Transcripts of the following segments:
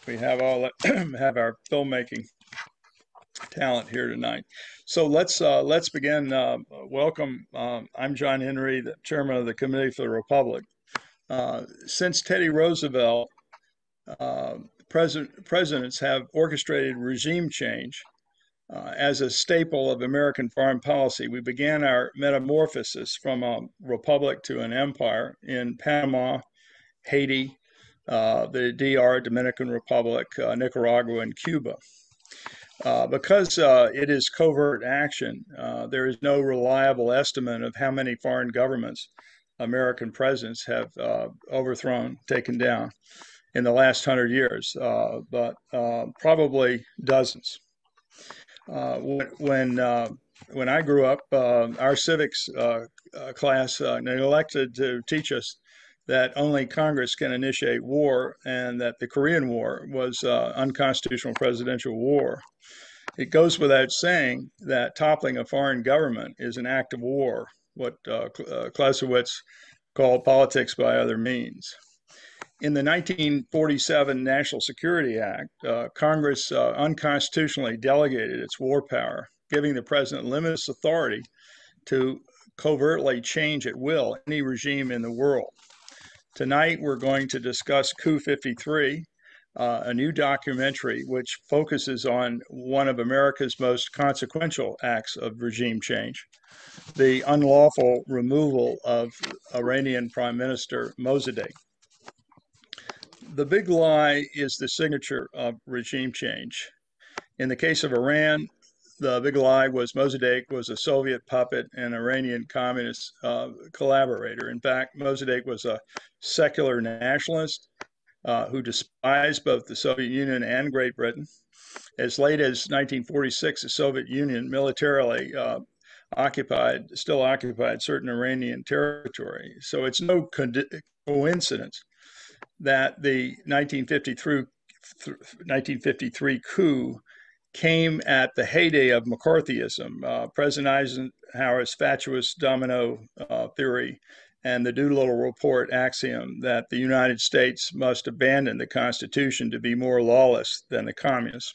We have all have our filmmaking talent here tonight. So let's begin. Welcome. I'm John Henry, the chairman of the Committee for the Republic. Since Teddy Roosevelt, presidents have orchestrated regime change as a staple of American foreign policy. We began our metamorphosis from a republic to an empire in Panama, Haiti, the DR, Dominican Republic, Nicaragua, and Cuba. Because it is covert action, there is no reliable estimate of how many foreign governments American presidents have overthrown, taken down in the last 100 years, but probably dozens. When I grew up, our civics class neglected to teach us that only Congress can initiate war and that the Korean War was unconstitutional presidential war. It goes without saying that toppling a foreign government is an act of war, what Clausewitz called politics by other means. In the 1947 National Security Act, Congress unconstitutionally delegated its war power, giving the president limitless authority to covertly change at will any regime in the world. Tonight, we're going to discuss Coup 53, a new documentary which focuses on one of America's most consequential acts of regime change, the unlawful removal of Iranian Prime Minister Mossadegh. The big lie is the signature of regime change. In the case of Iran, the big lie was Mossadegh was a Soviet puppet and Iranian communist collaborator. In fact, Mossadegh was a secular nationalist who despised both the Soviet Union and Great Britain. As late as 1946, the Soviet Union militarily still occupied certain Iranian territory. So it's no coincidence that the 1953 coup came at the heyday of McCarthyism, President Eisenhower's fatuous domino theory, and the Doolittle Report axiom that the United States must abandon the Constitution to be more lawless than the communists.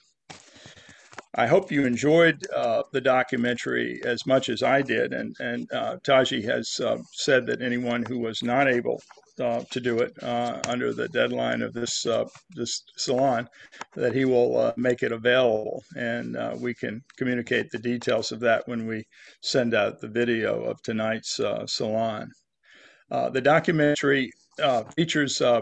I hope you enjoyed the documentary as much as I did, and Taghi has said that anyone who was not able to do it under the deadline of this Salon, that he will make it available, and we can communicate the details of that when we send out the video of tonight's Salon. The documentary features a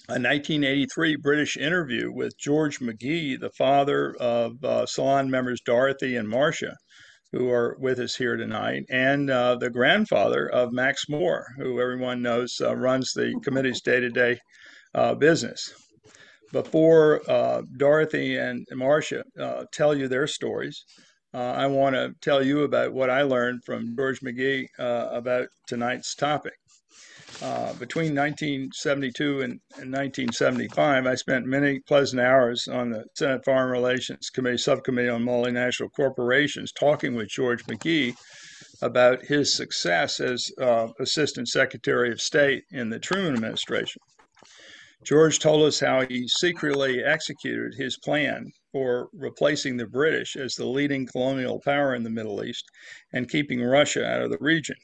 1983 British interview with George McGee, the father of Salon members Dorothy and Marcia, who are with us here tonight, and the grandfather of Max Moore, who everyone knows runs the committee's day-to-day business. Before Dorothy and Marcia tell you their stories, I want to tell you about what I learned from George McGee about tonight's topic. Between 1972 and 1975, I spent many pleasant hours on the Senate Foreign Relations Committee Subcommittee on Multinational Corporations talking with George McGee about his success as Assistant Secretary of State in the Truman administration. George told us how he secretly executed his plan for replacing the British as the leading colonial power in the Middle East and keeping Russia out of the region.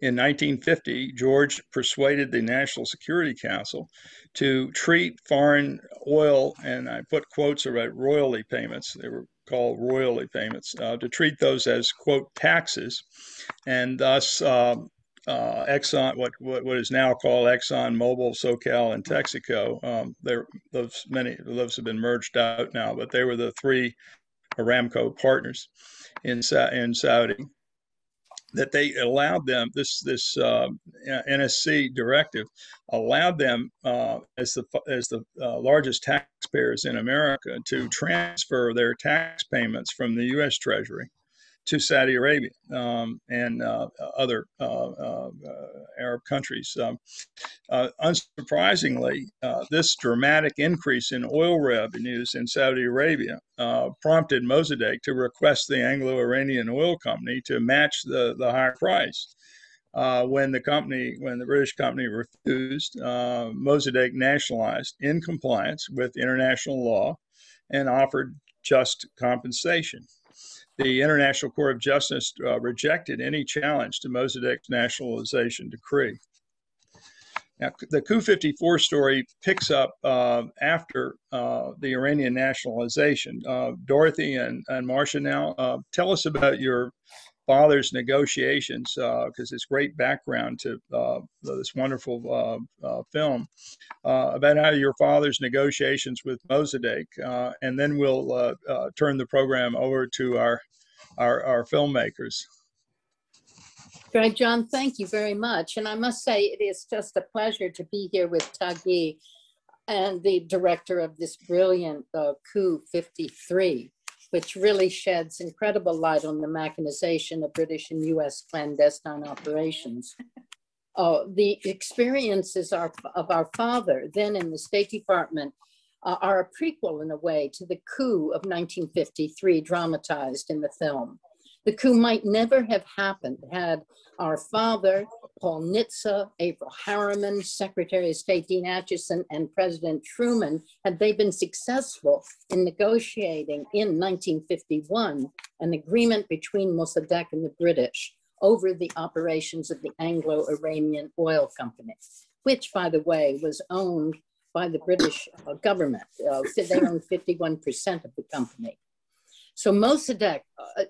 In 1950, George persuaded the National Security Council to treat foreign oil, and I put quotes around royalty payments, they were called royalty payments, to treat those as, quote, taxes, and thus Exxon, what is now called Exxon, Mobil, SoCal, and Texaco, many of those have been merged out now, but they were the three Aramco partners in Saudi, that they allowed them, this NSC directive allowed them as the largest taxpayers in America to transfer their tax payments from the U.S. Treasury to Saudi Arabia and other Arab countries. Unsurprisingly, this dramatic increase in oil revenues in Saudi Arabia prompted Mossadegh to request the Anglo-Iranian Oil Company to match the higher price. when the British company refused, Mossadegh nationalized in compliance with international law and offered just compensation. The International Court of Justice rejected any challenge to Mossadegh's nationalization decree. Now, the Coup 54 story picks up after the Iranian nationalization. Dorothy and Marcia, now tell us about your father's negotiations, because it's great background to this wonderful film, about how your father's negotiations with Mossadegh, and then we'll turn the program over to our filmmakers. Great, John, thank you very much. And I must say, it is just a pleasure to be here with Taghi and the director of this brilliant Coup 53, which really sheds incredible light on the mechanization of British and US clandestine operations. The experiences of our father, then in the State Department, are a prequel in a way to the coup of 1953 dramatized in the film. The coup might never have happened had our father, Paul Nitze, Averell Harriman, Secretary of State Dean Acheson, and President Truman, had they been successful in negotiating in 1951 an agreement between Mossadegh and the British over the operations of the Anglo-Iranian Oil Company, which, by the way, was owned by the British government. They owned 51% of the company. So Mossadegh,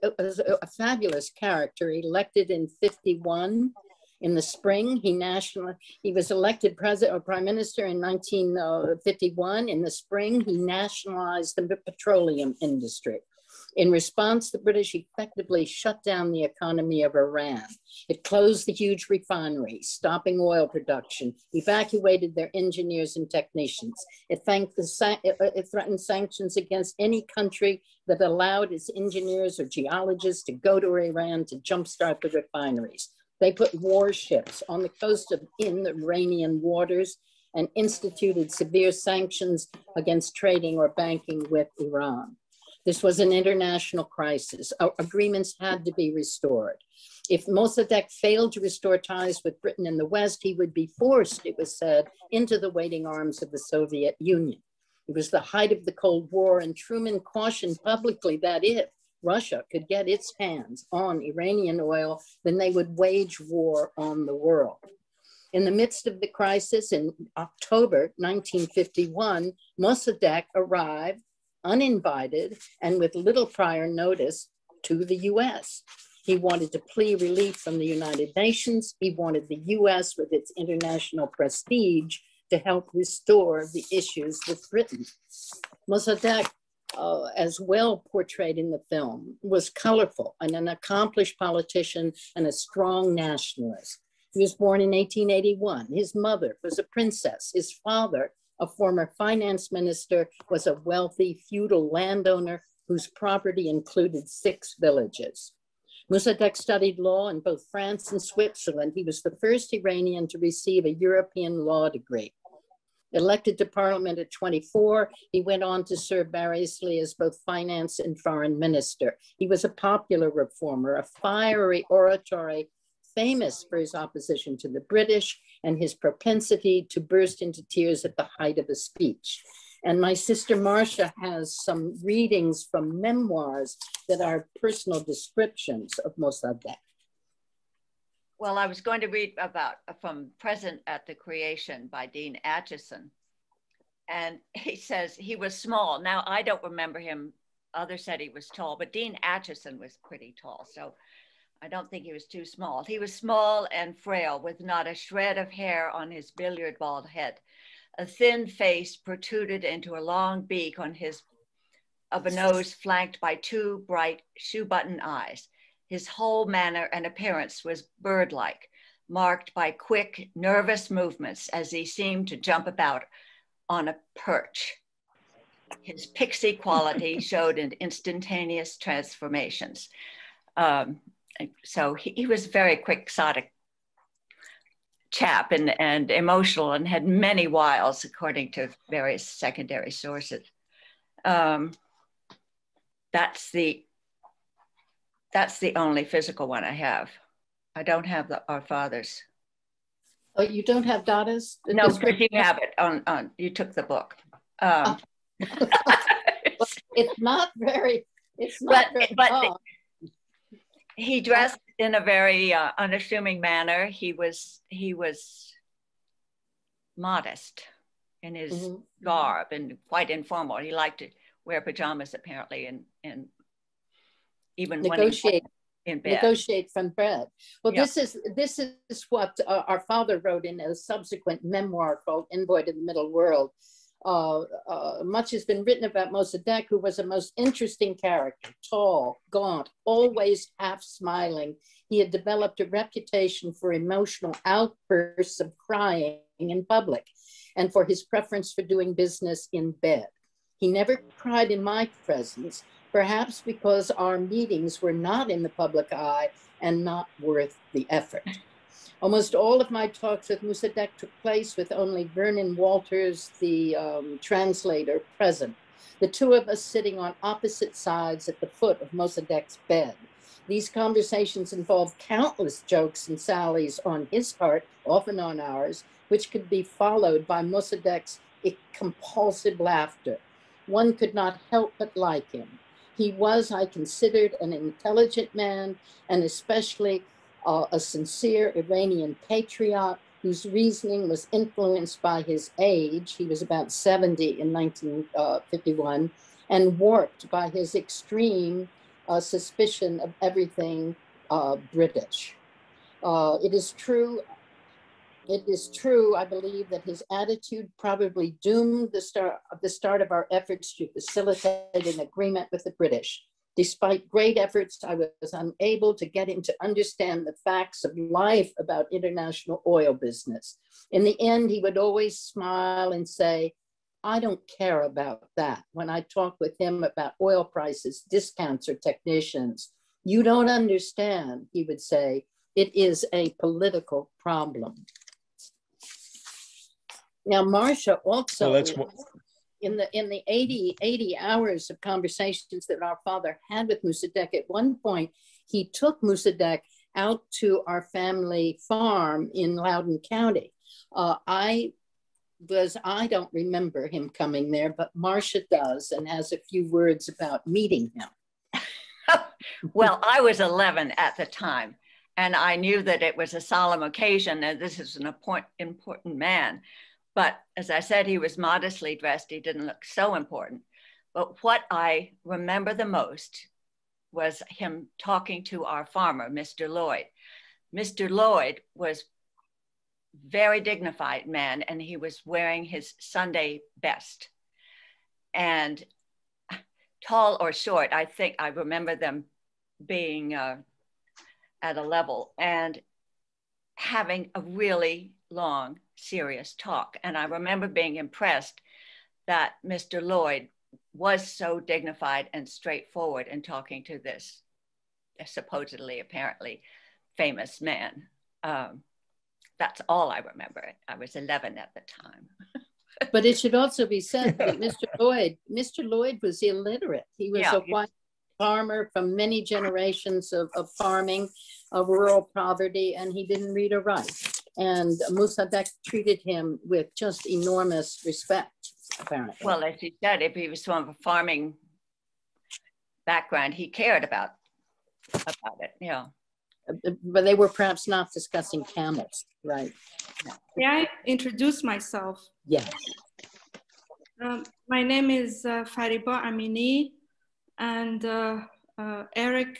a fabulous character, elected in 51 in the spring. He was elected president or prime minister in 1951. In the spring, he nationalized the petroleum industry. In response, the British effectively shut down the economy of Iran. It closed the huge refineries, stopping oil production, evacuated their engineers and technicians. It threatened sanctions against any country that allowed its engineers or geologists to go to Iran to jumpstart the refineries. They put warships on the coast of in the Iranian waters and instituted severe sanctions against trading or banking with Iran. This was an international crisis. Agreements had to be restored. If Mossadegh failed to restore ties with Britain and the West, he would be forced, it was said, into the waiting arms of the Soviet Union. It was the height of the Cold War, and Truman cautioned publicly that if Russia could get its hands on Iranian oil, then they would wage war on the world. In the midst of the crisis, in October 1951, Mossadegh arrived uninvited and with little prior notice to the US. He wanted to plead relief from the United Nations. He wanted the US, with its international prestige, to help restore the issues with Britain. Mossadegh, as well portrayed in the film, was colorful and an accomplished politician and a strong nationalist. He was born in 1881. His mother was a princess. His father, a former finance minister, was a wealthy feudal landowner whose property included 6 villages. Mossadegh studied law in both France and Switzerland. He was the first Iranian to receive a European law degree. Elected to parliament at 24, he went on to serve variously as both finance and foreign minister. He was a popular reformer, a fiery orator, famous for his opposition to the British and his propensity to burst into tears at the height of a speech. And my sister Marcia has some readings from memoirs that are personal descriptions of Mossadegh. Well, I was going to read about from Present at the Creation by Dean Acheson. And he says he was small. Now, I don't remember him. Others said he was tall, but Dean Acheson was pretty tall. So I don't think he was too small. He was small and frail, with not a shred of hair on his billiard bald head. A thin face protruded into a long beak of a nose flanked by 2 bright shoe-button eyes. His whole manner and appearance was bird-like, marked by quick, nervous movements as he seemed to jump about on a perch. His pixie quality showed in instantaneous transformations. So he was a very quixotic chap and emotional and had many wiles, according to various secondary sources. That's the only physical one I have. I don't have our father's. Oh, you don't have Dada's? No, but you have it on, you took the book. Well, it's not very long. He dressed in a very unassuming manner. He was modest in his garb and quite informal. He liked to wear pajamas apparently, and even negotiate in bed. Negotiate from bed. Well, Yeah. this is what our father wrote in a subsequent memoir called Envoy to the Middle World. Much has been written about Mossadegh, who was a most interesting character, tall, gaunt, always half smiling. He had developed a reputation for emotional outbursts of crying in public and for his preference for doing business in bed. He never cried in my presence, perhaps because our meetings were not in the public eye and not worth the effort. Almost all of my talks with Mossadegh took place with only Vernon Walters, the translator, present. The two of us sitting on opposite sides at the foot of Mossadegh's bed. These conversations involved countless jokes and sallies on his part, often on ours, which could be followed by Mossadegh's compulsive laughter. One could not help but like him. He was, I considered, an intelligent man, and especially a sincere Iranian patriot whose reasoning was influenced by his age. He was about 70 in 1951, and warped by his extreme suspicion of everything British. It is true, I believe, that his attitude probably doomed the start of our efforts to facilitate an agreement with the British. Despite great efforts, I was unable to get him to understand the facts of life about international oil business. In the end, he would always smile and say, "I don't care about that." When I talked with him about oil prices, discounts, or technicians, "You don't understand," he would say, "it is a political problem." Now, Marcia also, in the 80 hours of conversations that our father had with Mossadegh, at one point, he took Mossadegh out to our family farm in Loudoun County. I don't remember him coming there, but Marcia does and has a few words about meeting him. Well, I was 11 at the time, and I knew that it was a solemn occasion, and this is an important man. But as I said, he was modestly dressed. He didn't look so important. But what I remember the most was him talking to our farmer, Mr. Lloyd. Mr. Lloyd was a very dignified man, and he was wearing his Sunday best. And tall or short, I think I remember them being at a level and having a really long, serious talk. And I remember being impressed that Mr. Lloyd was so dignified and straightforward in talking to this supposedly, apparently famous man. That's all I remember. I was 11 at the time. But it should also be said that Mr. Lloyd was illiterate. He was a white farmer from many generations of farming, of rural poverty, and he didn't read or write. And Mossadegh treated him with just enormous respect, apparently. Well, as you said, if he was from a farming background, he cared about it, yeah. But they were perhaps not discussing camels, right? May I introduce myself? Yes. My name is Fariba Amini, and Eric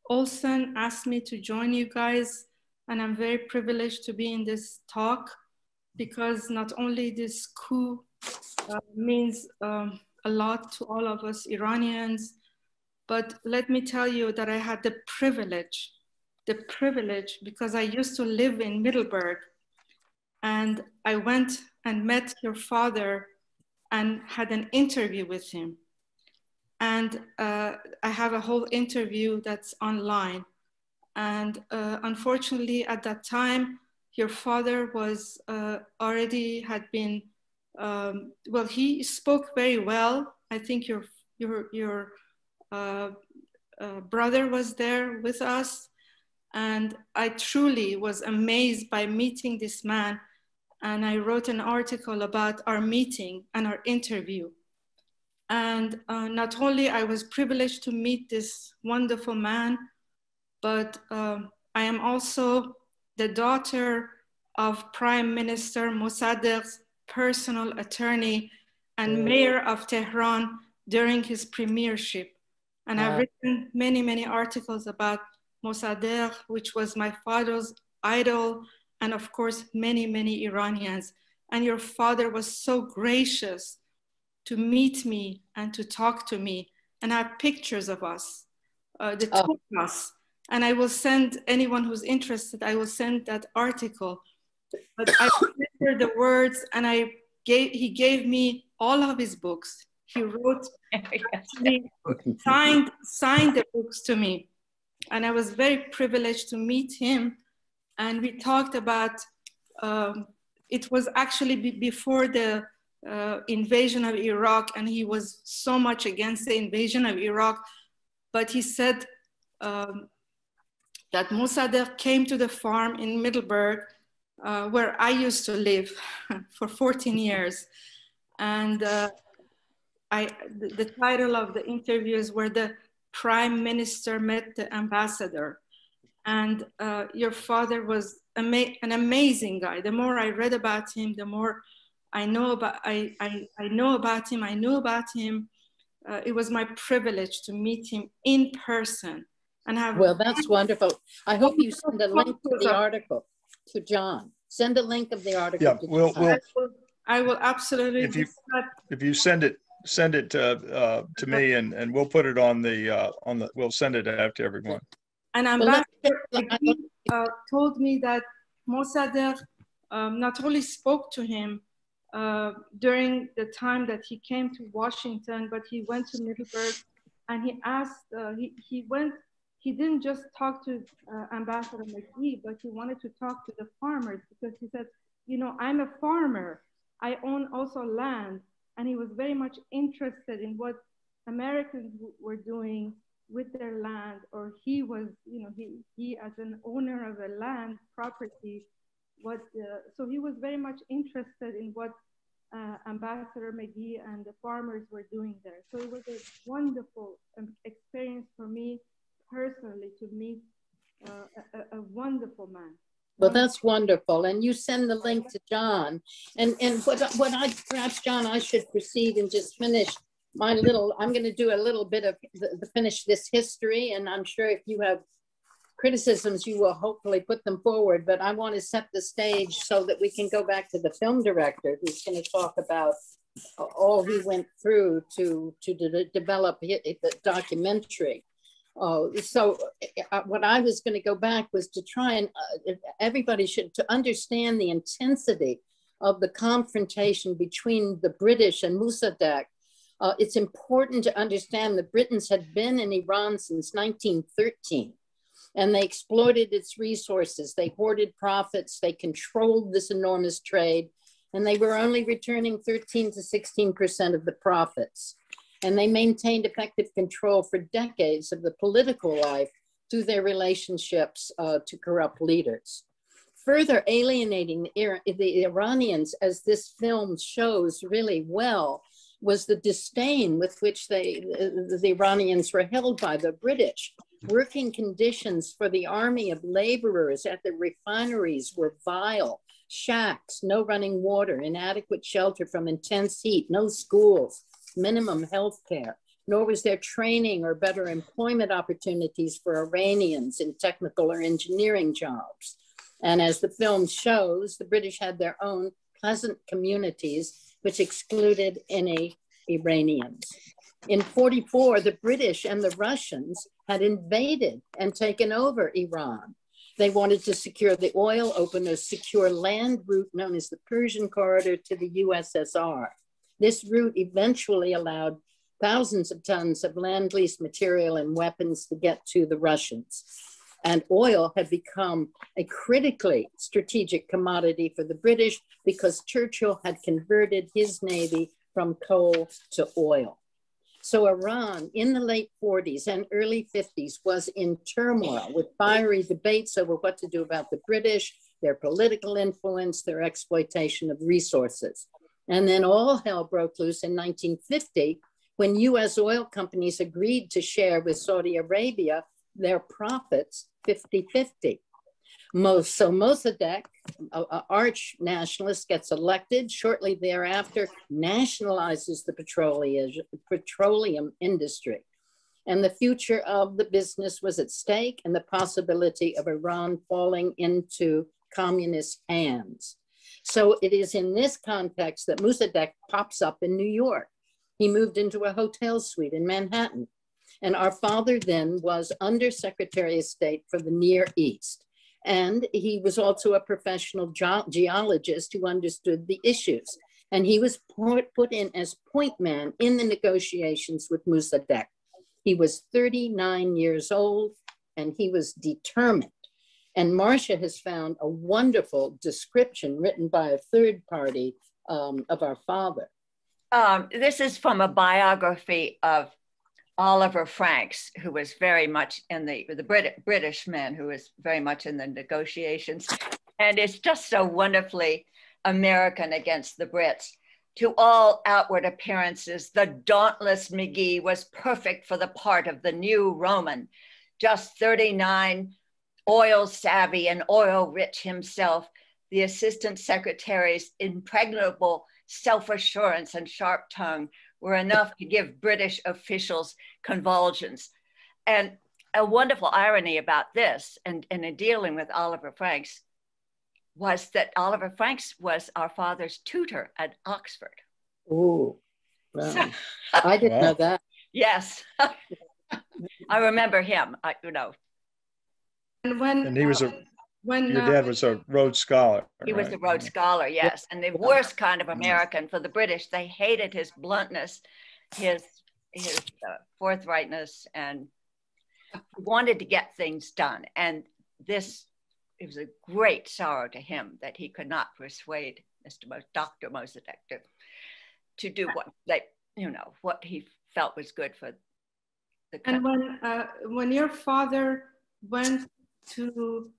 Olson asked me to join you guys, and I'm very privileged to be in this talk because not only this coup means a lot to all of us Iranians, but let me tell you that I had the privilege because I used to live in Middleburg, and I went and met your father and had an interview with him. And I have a whole interview that's online. And unfortunately, at that time, your father was already had been, well, he spoke very well. I think your brother was there with us. And I truly was amazed by meeting this man. And I wrote an article about our meeting and our interview. And not only I was privileged to meet this wonderful man, but I am also the daughter of Prime Minister Mossadegh's personal attorney and mayor of Tehran during his premiership. And I've written many, many articles about Mossadegh, which was my father's idol, and of course, many, many Iranians. And your father was so gracious to meet me and to talk to me. And I have pictures of us, the two of us. And I will send anyone who's interested, I will send that article. But I remember the words, and he gave me all of his books. He wrote, actually signed the books to me. And I was very privileged to meet him. And we talked about, it was actually before the invasion of Iraq, and he was so much against the invasion of Iraq. But he said that Mossadegh came to the farm in Middleburg, where I used to live for 14 years. And the title of the interview is Where the Prime Minister Met the Ambassador. And your father was an amazing guy. The more I read about him, the more I know about him. It was my privilege to meet him in person. And have well, that's wonderful. I hope you send a link to the article to John. Send a link of the article. Yeah, I will absolutely. If you send it to me, and we'll put it on the we'll send it out to everyone. And Ambassador told me that Mossadegh not only spoke to him during the time that he came to Washington, but he went to Middleburg and he asked, he didn't just talk to Ambassador McGee, but he wanted to talk to the farmers, because he said, you know, I'm a farmer. I own also land. And he was very much interested in what Americans were doing with their land, or he was, you know, he as an owner of a land property, so he was very much interested in what Ambassador McGee and the farmers were doing there. So it was a wonderful experience for me personally to meet a wonderful man. Well, that's wonderful. And you send the link to John. And perhaps, John, I should proceed and just finish my little, I'm going to do a little bit of finish this history. And I'm sure if you have criticisms, you will hopefully put them forward. But I want to set the stage so that we can go back to the film director, who's going to talk about all he went through to develop the documentary. So what I was going to go back was to try and everybody should to understand the intensity of the confrontation between the British and Mossadegh. It's important to understand the Britons had been in Iran since 1913, and they exploited its resources. They hoarded profits. They controlled this enormous trade, and they were only returning 13 to 16% of the profits. And they maintained effective control for decades of the political life through their relationships to corrupt leaders. Further alienating the Iranians, as this film shows really well, was the disdain with which the Iranians were held by the British. Working conditions for the army of laborers at the refineries were vile. Shacks, no running water, inadequate shelter from intense heat, no schools, minimum health care, nor was there training or better employment opportunities for Iranians in technical or engineering jobs. And as the film shows, the British had their own pleasant communities which excluded any Iranians. In 1944, the British and the Russians had invaded and taken over Iran. They wanted to secure the oil, open a secure land route known as the Persian corridor to the USSR. This route eventually allowed thousands of tons of land-lease material and weapons to get to the Russians. And oil had become a critically strategic commodity for the British because Churchill had converted his navy from coal to oil. So Iran in the late 40s and early 50s was in turmoil with fiery debates over what to do about the British, their political influence, their exploitation of resources. And then all hell broke loose in 1950 when US oil companies agreed to share with Saudi Arabia their profits 50-50. So Mossadegh, an arch nationalist, gets elected. Shortly thereafter, nationalizes the petroleum industry. And the future of the business was at stake, and the possibility of Iran falling into communist hands. So it is in this context that Mossadegh pops up in New York. He moved into a hotel suite in Manhattan. And our father then was Undersecretary of State for the Near East. And he was also a professional geologist who understood the issues. And he was put in as point man in the negotiations with Mossadegh. He was 39 years old and he was determined. And Marcia has found a wonderful description written by a third party of our father. This is from a biography of Oliver Franks, who was very much in the British man, who was very much in the negotiations. And it's just so wonderfully American against the Brits. To all outward appearances, the dauntless McGee was perfect for the part of the new Roman, just 39, oil savvy and oil rich himself. The assistant secretary's impregnable self-assurance and sharp tongue were enough to give British officials convulsions. And a wonderful irony about this, and in dealing with Oliver Franks, was that Oliver Franks was our father's tutor at Oxford. Oh, wow. I didn't know that. Yes. I remember him, And he was your dad was a Rhodes Scholar. He was a Rhodes Scholar, yes. And the worst kind of American for the British. They hated his bluntness, his forthrightness, and wanted to get things done. And it was a great sorrow to him that he could not persuade Dr. Mossadegh to do what he felt was good for the country. And when your father went to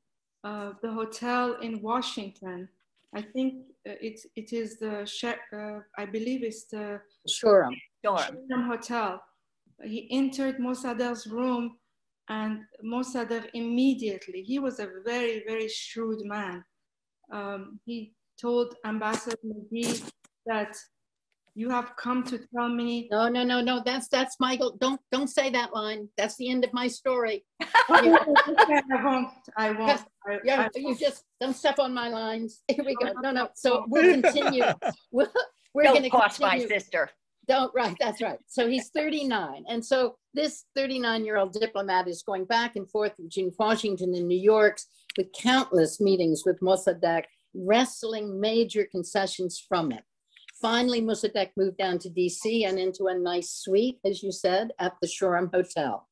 the hotel in Washington, I think it is I believe it's the Shoreham Hotel. He entered Mossadegh's room, and Mossadegh immediately, he was a very, very shrewd man. He told Ambassador McGee that you have come to tell me. No. That's Michael. Don't say that line. That's the end of my story. I won't. You just don't step on my lines. Here we go. No. So we'll continue. We're going to cost my sister. Right. That's right. So he's 39. And so this 39-year-old diplomat is going back and forth between Washington and New York with countless meetings with Mossadegh, wrestling major concessions from him. Finally, Mossadegh moved down to DC and into a nice suite, as you said, at the Shoreham Hotel.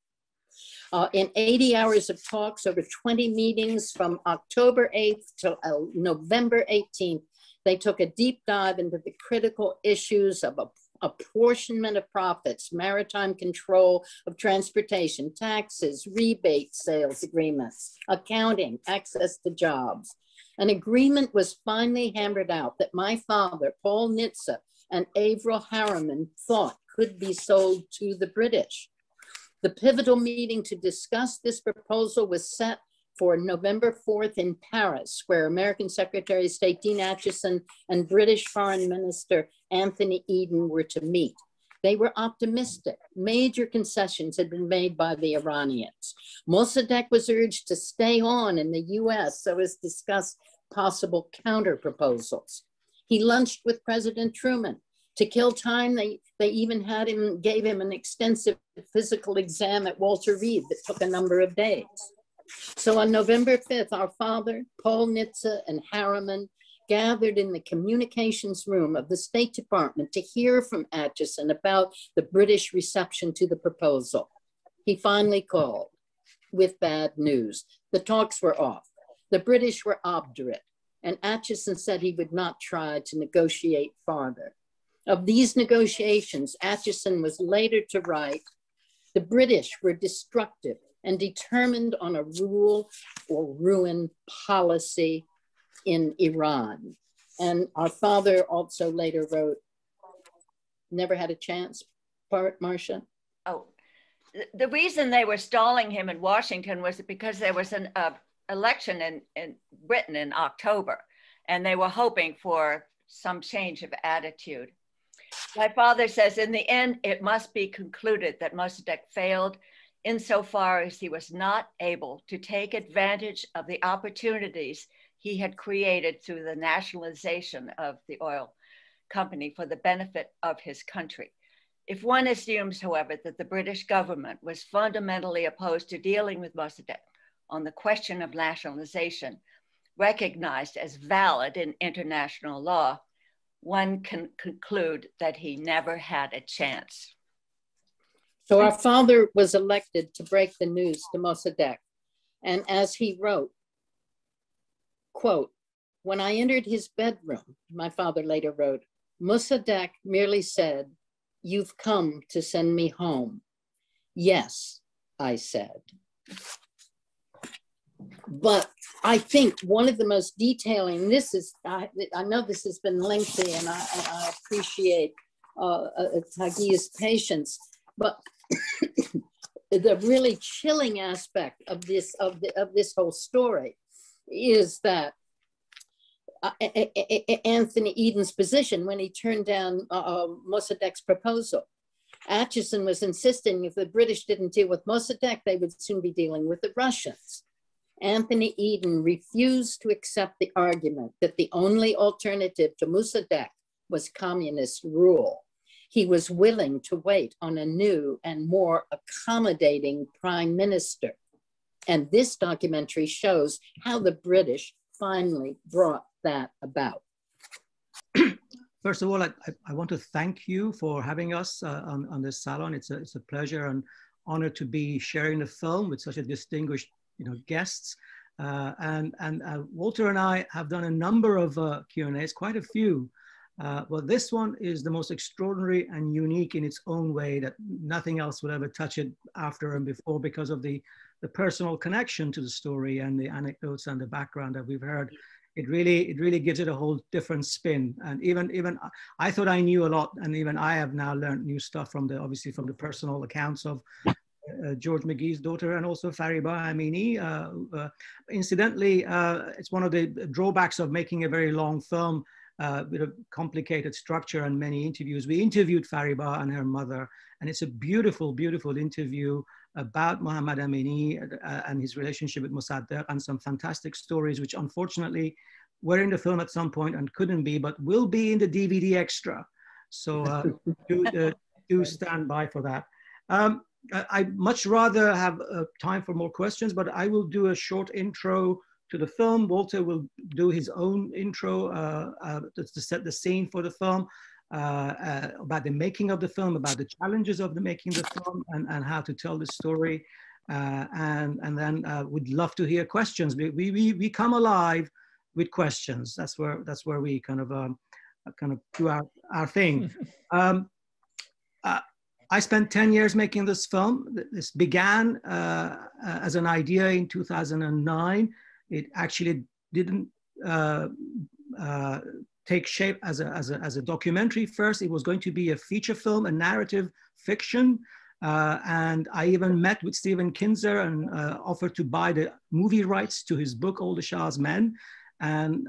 In 80 hours of talks, over 20 meetings from October 8th to November 18th, they took a deep dive into the critical issues of apportionment of profits, maritime control of transportation, taxes, rebate sales agreements, accounting, access to jobs. An agreement was finally hammered out that my father, Paul Nitze, and Avril Harriman thought could be sold to the British. The pivotal meeting to discuss this proposal was set for November 4th in Paris, where American Secretary of State Dean Acheson and British Foreign Minister Anthony Eden were to meet. They were optimistic. Major concessions had been made by the Iranians. Mossadegh was urged to stay on in the US so as to discuss possible counter proposals. He lunched with President Truman. To kill time, they even gave him an extensive physical exam at Walter Reed that took a number of days. So on November 5th, our father, Paul Nitze, and Harriman gathered in the communications room of the State Department to hear from Acheson about the British reception to the proposal. He finally called with bad news. The talks were off. The British were obdurate, and Acheson said he would not try to negotiate farther. Of these negotiations, Acheson was later to write, the British were destructive and determined on a rule or ruin policy in Iran. And our father also later wrote, never had a chance, Marcia? Oh, the reason they were stalling him in Washington was because there was an election in Britain in October, and they were hoping for some change of attitude. My father says, in the end, it must be concluded that Mossadegh failed insofar as he was not able to take advantage of the opportunities he had created through the nationalization of the oil company for the benefit of his country. If one assumes, however, that the British government was fundamentally opposed to dealing with Mossadegh on the question of nationalization, recognized as valid in international law, one can conclude that he never had a chance. So our father was elected to break the news to Mossadegh. And as he wrote, quote, when I entered his bedroom, my father later wrote, Mossadegh merely said, you've come to send me home. Yes, I said. But I think one of the most detailing, this is, I know this has been lengthy and I appreciate Taghi's patience, but the really chilling aspect of this whole story is that Anthony Eden's position when he turned down Mossadegh's proposal. Acheson was insisting if the British didn't deal with Mossadegh, they would soon be dealing with the Russians. Anthony Eden refused to accept the argument that the only alternative to Mossadegh was communist rule. He was willing to wait on a new and more accommodating prime minister. And this documentary shows how the British finally brought that about. First of all, I want to thank you for having us on this salon. It's a pleasure and honor to be sharing the film with such a distinguished guests. Walter and I have done a number of Q&As, quite a few. Well, this one is the most extraordinary and unique in its own way that nothing else would ever touch it after and before because of the personal connection to the story and the anecdotes and the background that we've heard. It really gives it a whole different spin. And even I thought I knew a lot, and even I have now learned new stuff from obviously from the personal accounts of George McGee's daughter and also Fariba Amini. Incidentally, it's one of the drawbacks of making a very long film with a complicated structure and many interviews. We interviewed Fariba and her mother, and it's a beautiful, beautiful interview about Mohammad Amini and his relationship with Mossadegh, and some fantastic stories, which unfortunately were in the film at some point and couldn't be, but will be in the DVD extra. So do stand by for that. I'd much rather have time for more questions, but I will do a short intro to the film. Walter will do his own intro to set the scene for the film, about the making of the film, about the challenges of the making of the film, and how to tell the story. And then we'd love to hear questions. We come alive with questions. That's where we kind of do our thing. I spent 10 years making this film. This began as an idea in 2009. It actually didn't take shape as a documentary first. It was going to be a feature film, a narrative fiction. And I even met with Stephen Kinzer and offered to buy the movie rights to his book, All the Shah's Men, and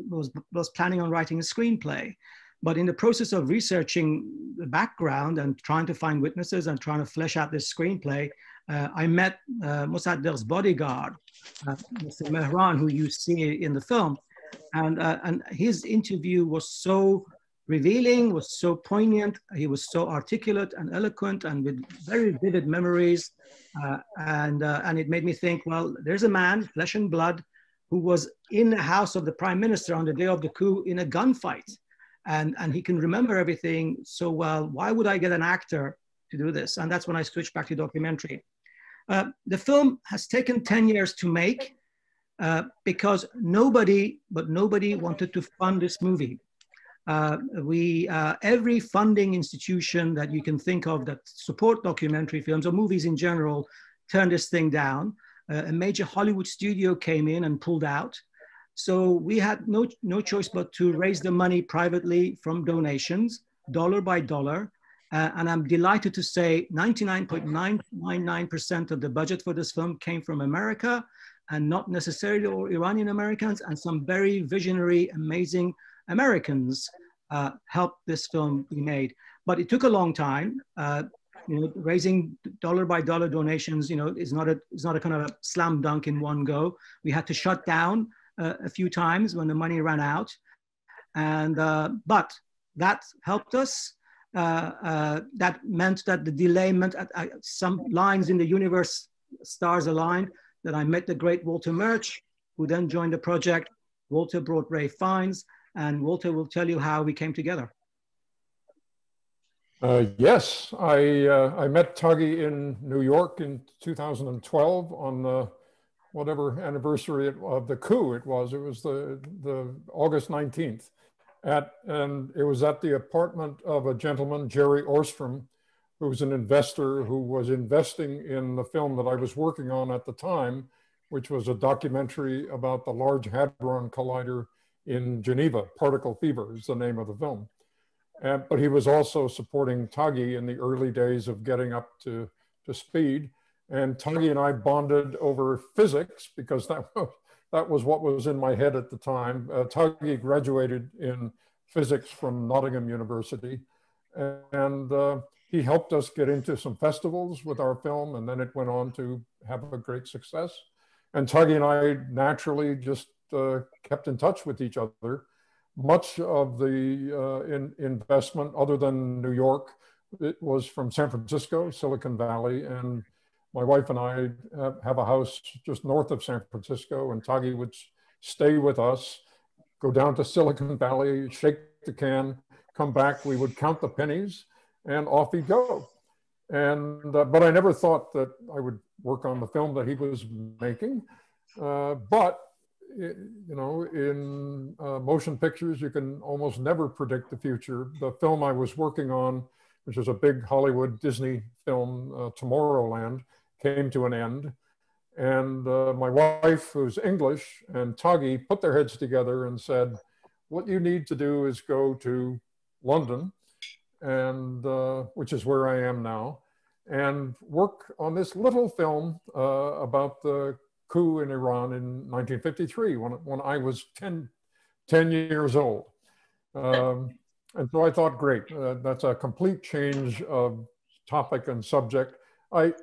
was planning on writing a screenplay. But in the process of researching the background and trying to find witnesses and trying to flesh out this screenplay, I met Mossadegh's bodyguard, Mr. Mehran, who you see in the film. And his interview was so revealing, was so poignant. He was so articulate and eloquent and with very vivid memories. And it made me think, well, there's a man, flesh and blood, who was in the house of the prime minister on the day of the coup in a gunfight. And he can remember everything so well. Why would I get an actor to do this? And that's when I switched back to documentary. The film has taken 10 years to make because nobody wanted to fund this movie. Every funding institution that you can think of that support documentary films or movies in general turned this thing down. A major Hollywood studio came in and pulled out. So we had no choice but to raise the money privately from donations, dollar by dollar. And I'm delighted to say 99.999% of the budget for this film came from America, and not necessarily all Iranian Americans, and some very visionary, amazing Americans helped this film be made. But it took a long time. Raising dollar by dollar donations, is not a kind of a slam dunk in one go. We had to shut down a few times when the money ran out, and but that helped us. That meant that the delay meant some lines in the universe, stars aligned, that I met the great Walter Murch, who then joined the project. Walter brought Ray Fiennes, and Walter will tell you how we came together. Yes, I met Taghi in New York in 2012 on the whatever anniversary of the coup it was. It was the August 19th. And it was at the apartment of a gentleman, Jerry Orstrom, who was an investor who was investing in the film that I was working on at the time, which was a documentary about the Large Hadron Collider in Geneva. Particle Fever is the name of the film. But he was also supporting Taghi in the early days of getting up to speed. And Taghi and I bonded over physics, because that was what was in my head at the time. Taghi graduated in physics from Nottingham University. And he helped us get into some festivals with our film, and then it went on to have a great success. And Taghi and I naturally just kept in touch with each other. Much of the investment, other than New York, it was from San Francisco, Silicon Valley, and my wife and I have a house just north of San Francisco, and Taghi would stay with us, go down to Silicon Valley, shake the can, come back, we would count the pennies, and off he'd go. And but I never thought that I would work on the film that he was making. But in motion pictures, you can almost never predict the future. The film I was working on, which was a big Hollywood Disney film, Tomorrowland, came to an end. And my wife, who's English, and Taghi put their heads together and said, what you need to do is go to London, and which is where I am now, and work on this little film about the coup in Iran in 1953, when I was 10 years old. And so I thought, great, that's a complete change of topic and subject. I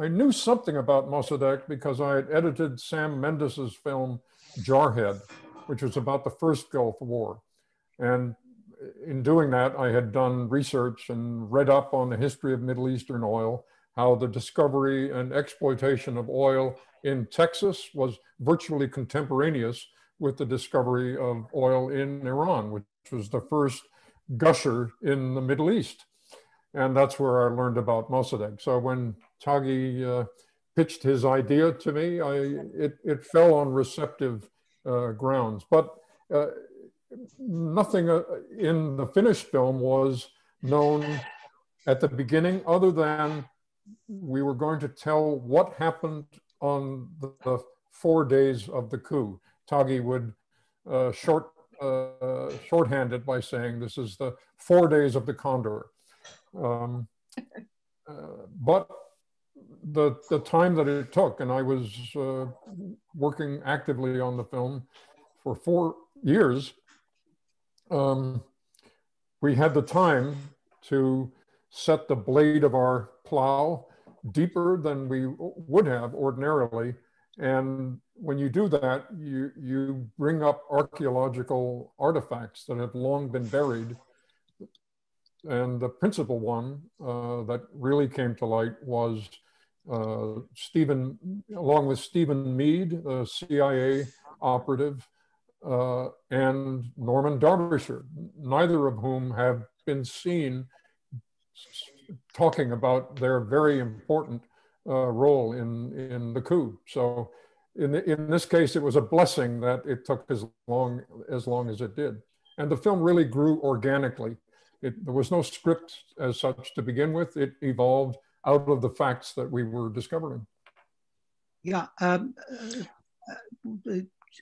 knew something about Mossadegh because I had edited Sam Mendes's film Jarhead, which was about the first Gulf War. And in doing that, I had done research and read up on the history of Middle Eastern oil, how the discovery and exploitation of oil in Texas was virtually contemporaneous with the discovery of oil in Iran, which was the first gusher in the Middle East. And that's where I learned about Mossadegh. So when Taghi pitched his idea to me, it fell on receptive grounds. But nothing in the finished film was known at the beginning, other than we were going to tell what happened on the 4 days of the coup. Taghi would shorthand it by saying this is the 4 days of the Condor. But the time that it took, and I was working actively on the film for 4 years, we had the time to set the blade of our plow deeper than we would have ordinarily. And when you do that, you bring up archaeological artifacts that have long been buried. And the principal one that really came to light was along with Stephen Meade, the CIA operative, and Norman Derbyshire, neither of whom have been seen talking about their very important role in the coup. So in this case, it was a blessing that it took as long as it did. And the film really grew organically. There was no script as such to begin with. It evolved out of the facts that we were discovering. Yeah,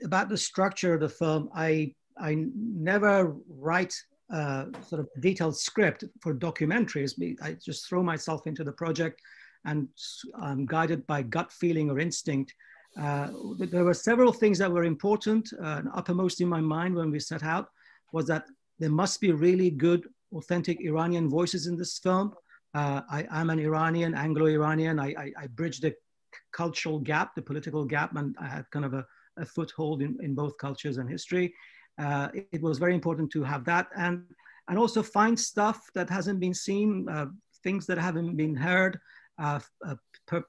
about the structure of the film, I never write sort of detailed script for documentaries. I just throw myself into the project and I'm guided by gut feeling or instinct. There were several things that were important and uppermost in my mind when we set out was that there must be really good, authentic Iranian voices in this film. I'm an Iranian, Anglo-Iranian. I bridge the cultural gap, the political gap, and I have kind of a foothold in both cultures and history. It was very important to have that and also find stuff that hasn't been seen, things that haven't been heard,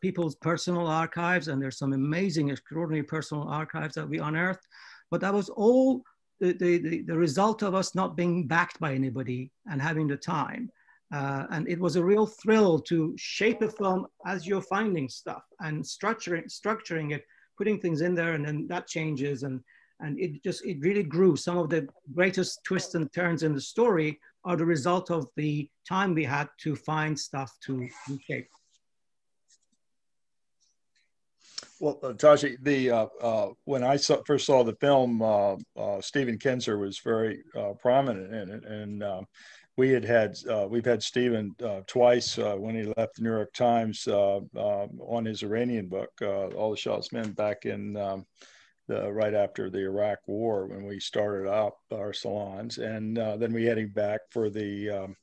people's personal archives, and there's some amazing, extraordinary personal archives that we unearthed. But that was all the result of us not being backed by anybody and having the time. And it was a real thrill to shape a film as you're finding stuff and structuring it, putting things in there, and then that changes, and it really grew. Some of the greatest twists and turns in the story are the result of the time we had to find stuff to shape. Well, Taghi, when I first saw the film, Stephen Kinzer was very prominent in it, and we've had Stephen twice when he left the New York Times on his Iranian book, All the Shah's Men, back in right after the Iraq War when we started up our salons, and then we had him back for the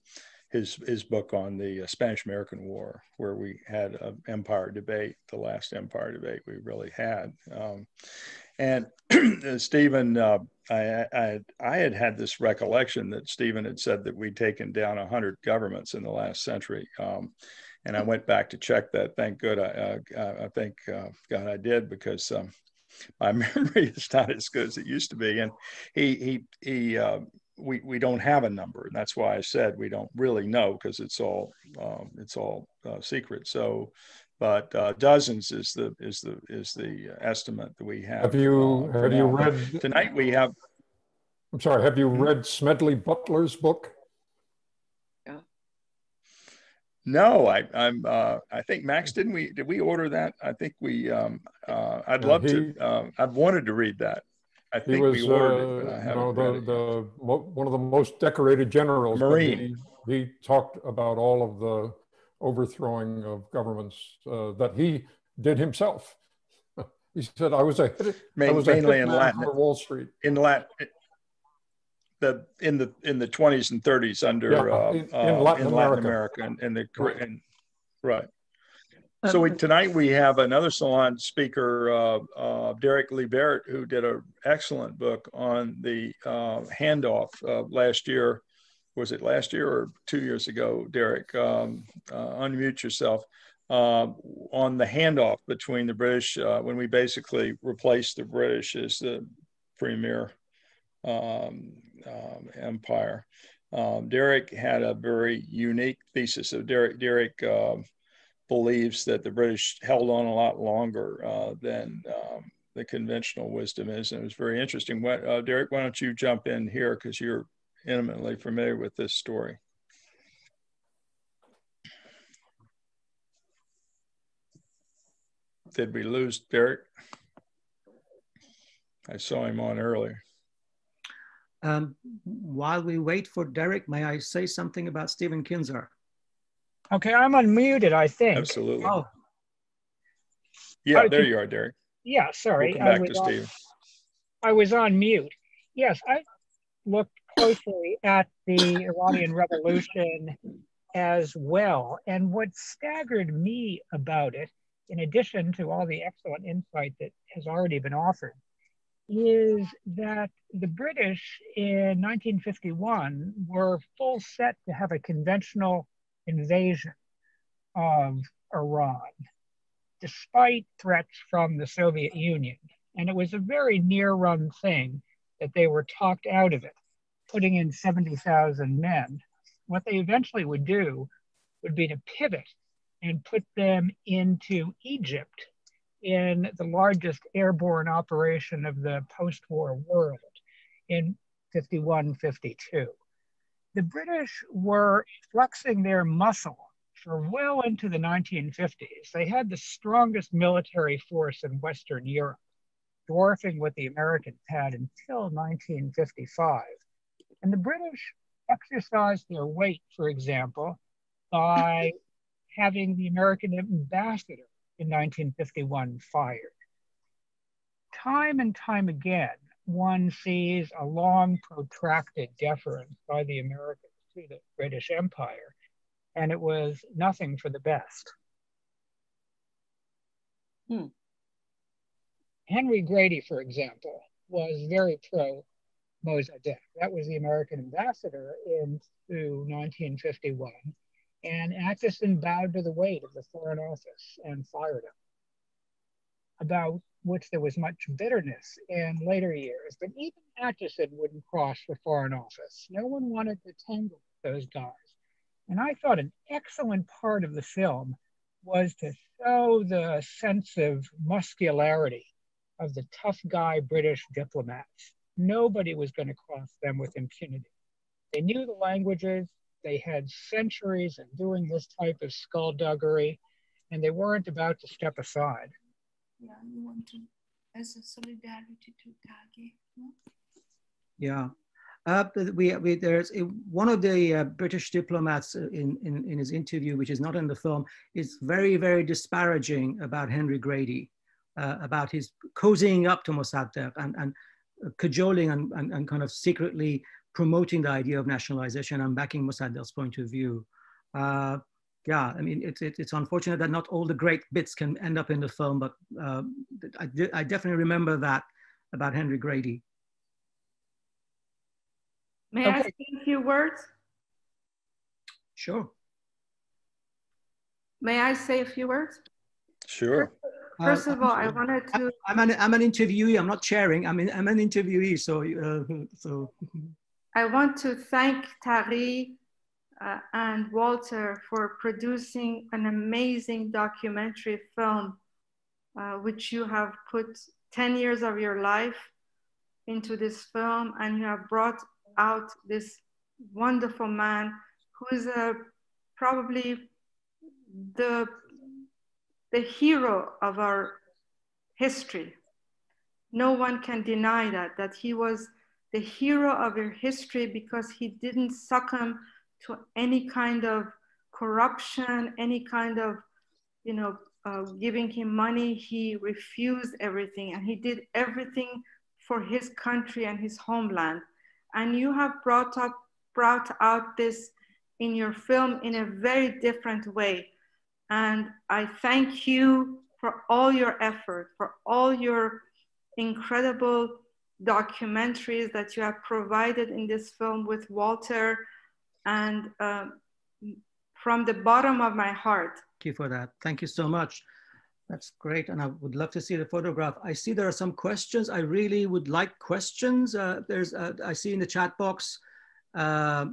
his book on the Spanish-American War, where we had an empire debate, the last empire debate we really had. And Stephen, I had this recollection that Stephen had said that we'd taken down 100 governments in the last century. And I went back to check that. Thank God I did, because my memory is not as good as it used to be. And we don't have a number, and that's why I said we don't really know, because it's all secret. So, but dozens is the estimate that we have. Have you read tonight? We have. I'm sorry. Have you read Smedley Butler's book? Yeah. No, I think Max, did we order that? I think we. I'd love to. I've wanted to read that. I think we ordered it, but I haven't read it. One of the most decorated generals. Marine. He talked about all of the overthrowing of governments that he did himself. He said, "I was a mainly in Latin for Wall Street." In Latin, in the 20s and 30s under in Latin America and the Caribbean, right. So tonight we have another salon speaker, Derek Liebert, who did an excellent book on the handoff last year. Was it last year or 2 years ago, Derek? Unmute yourself. On the handoff between the British, when we basically replaced the British as the premier empire. Derek had a very unique thesis. So Derek believes that the British held on a lot longer than the conventional wisdom is. And it was very interesting. Derek, why don't you jump in here, because you're intimately familiar with this story. Did we lose Derek? I saw him on earlier. While we wait for Derek, may I say something about Stephen Kinzer? Okay, I'm unmuted, I think. Absolutely. Oh. Yeah, there you are, Derek. Yeah, sorry. Welcome back to Steve. I was on mute. Yes, I looked closely at the Iranian Revolution as well. And what staggered me about it, in addition to all the excellent insight that has already been offered, is that the British in 1951 were full set to have a conventional invasion of Iran, despite threats from the Soviet Union. And it was a very near-run thing that they were talked out of it, putting in 70,000 men. What they eventually would do would be to pivot and put them into Egypt in the largest airborne operation of the post-war world, in 51, 52. The British were flexing their muscle for well into the 1950s. They had the strongest military force in Western Europe, dwarfing what the Americans had until 1955. And the British exercised their weight, for example, by having the American ambassador in 1951 fired. Time and time again, one sees a long, protracted deference by the Americans to the British Empire, and it was nothing for the best. Henry Grady, for example, was very pro-Mossadegh. That was the American ambassador into 1951, and Atchison bowed to the weight of the Foreign Office and fired him, about which there was much bitterness in later years. But even Atchison wouldn't cross the Foreign Office. No one wanted to tangle with those guys. And I thought an excellent part of the film was to show the sense of muscularity of the tough guy British diplomats. Nobody was going to cross them with impunity. They knew the languages, they had centuries of doing this type of skullduggery, and they weren't about to step aside. Yeah, you want to, as a solidarity to Taghi, no? Yeah. There's one of the British diplomats in his interview, which is not in the film, is very, very disparaging about Henry Grady, about his cozying up to Mossadegh and cajoling and kind of secretly promoting the idea of nationalization and backing Mossadegh's point of view. Yeah, I mean, it's unfortunate that not all the great bits can end up in the film, but I definitely remember that about Henry Grady. May I say a few words? Sure. May I say a few words? Sure. First of all, I wanted to. I'm an interviewee. I'm not chairing. I'm an interviewee. So. I want to thank Taghi and Walter for producing an amazing documentary film, which you have put 10 years of your life into this film, and you have brought out this wonderful man who is probably the hero of our history. No one can deny that he was the hero of our history because he didn't succumb to any kind of corruption, any kind of, giving him money. He refused everything, and he did everything for his country and his homeland. And you have brought out this in your film in a very different way. And I thank you for all your effort, for all your incredible documentaries that you have provided in this film with Walter. And from the bottom of my heart. Thank you for that. Thank you so much. That's great. And I would love to see the photograph. I see there are some questions. I really would like questions. I see in the chat box, what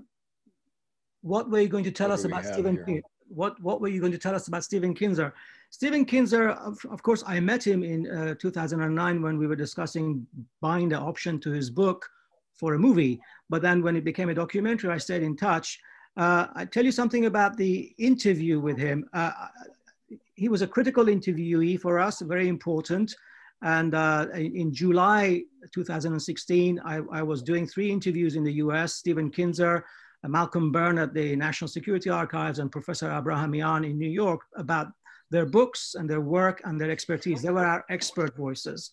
were you going to tell us about Stephen Kinzer? What were you going to tell us about Stephen Kinzer? Stephen Kinzer, of course, I met him in 2009 when we were discussing buying the option to his book for a movie. But then when it became a documentary, I stayed in touch. I tell you something about the interview with him. He was a critical interviewee for us, very important. And in July 2016, I was doing 3 interviews in the US, Stephen Kinzer, Malcolm Byrne at the National Security Archives, and Professor Abrahamian in New York about their books and their work and their expertise. They were our expert voices.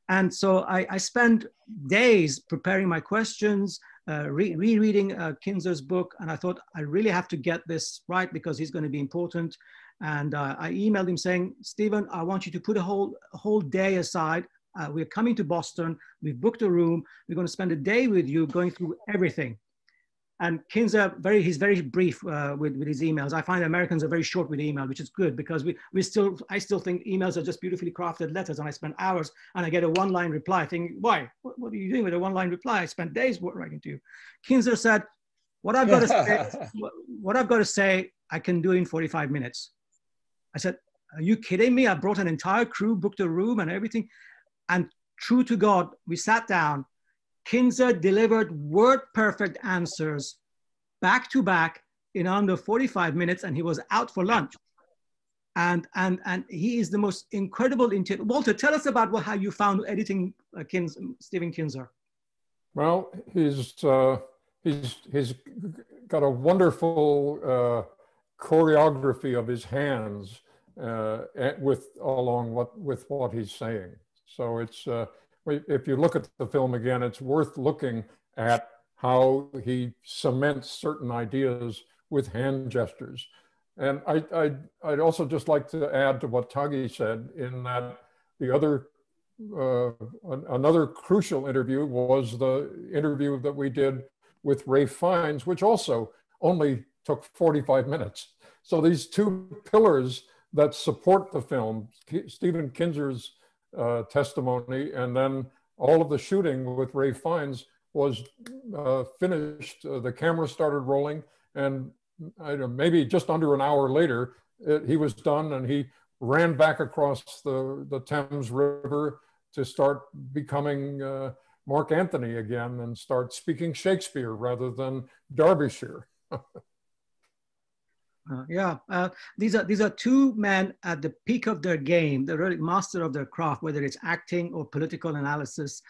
And so I spent days preparing my questions, rereading Kinzer's book, and I thought I really have to get this right because he's going to be important. And I emailed him saying, Stephen, I want you to put a whole day aside. We're coming to Boston. We've booked a room. We're going to spend a day with you going through everything. And Kinzer, he's very brief with his emails. I find Americans are very short with email, which is good because I still think emails are just beautifully crafted letters, and I spend hours and I get a one-line reply thinking, why? What are you doing with a one-line reply? I spent days writing to you. Kinzer said, what I've got to say, I can do in 45 minutes. I said, are you kidding me? I brought an entire crew, booked a room and everything. And true to God, we sat down. Kinzer delivered word-perfect answers back to back in under 45 minutes, and he was out for lunch. And he is the most incredible. Walter, tell us about how you found editing Stephen Kinzer. Well, he's got a wonderful choreography of his hands with what he's saying. So it's if you look at the film again, it's worth looking at how he cements certain ideas with hand gestures. And I'd also just like to add to what Taghi said, in that the other another crucial interview was the interview that we did with Ralph Fiennes, which also only took 45 minutes. So these two pillars that support the film, Stephen Kinzer's testimony, and then all of the shooting with Ralph Fiennes was finished. The camera started rolling, and maybe just under an hour later, he was done, and he ran back across the Thames River to start becoming Mark Antony again and start speaking Shakespeare rather than Derbyshire. These are two men at the peak of their game. They're really master of their craft, whether it's acting or political analysis.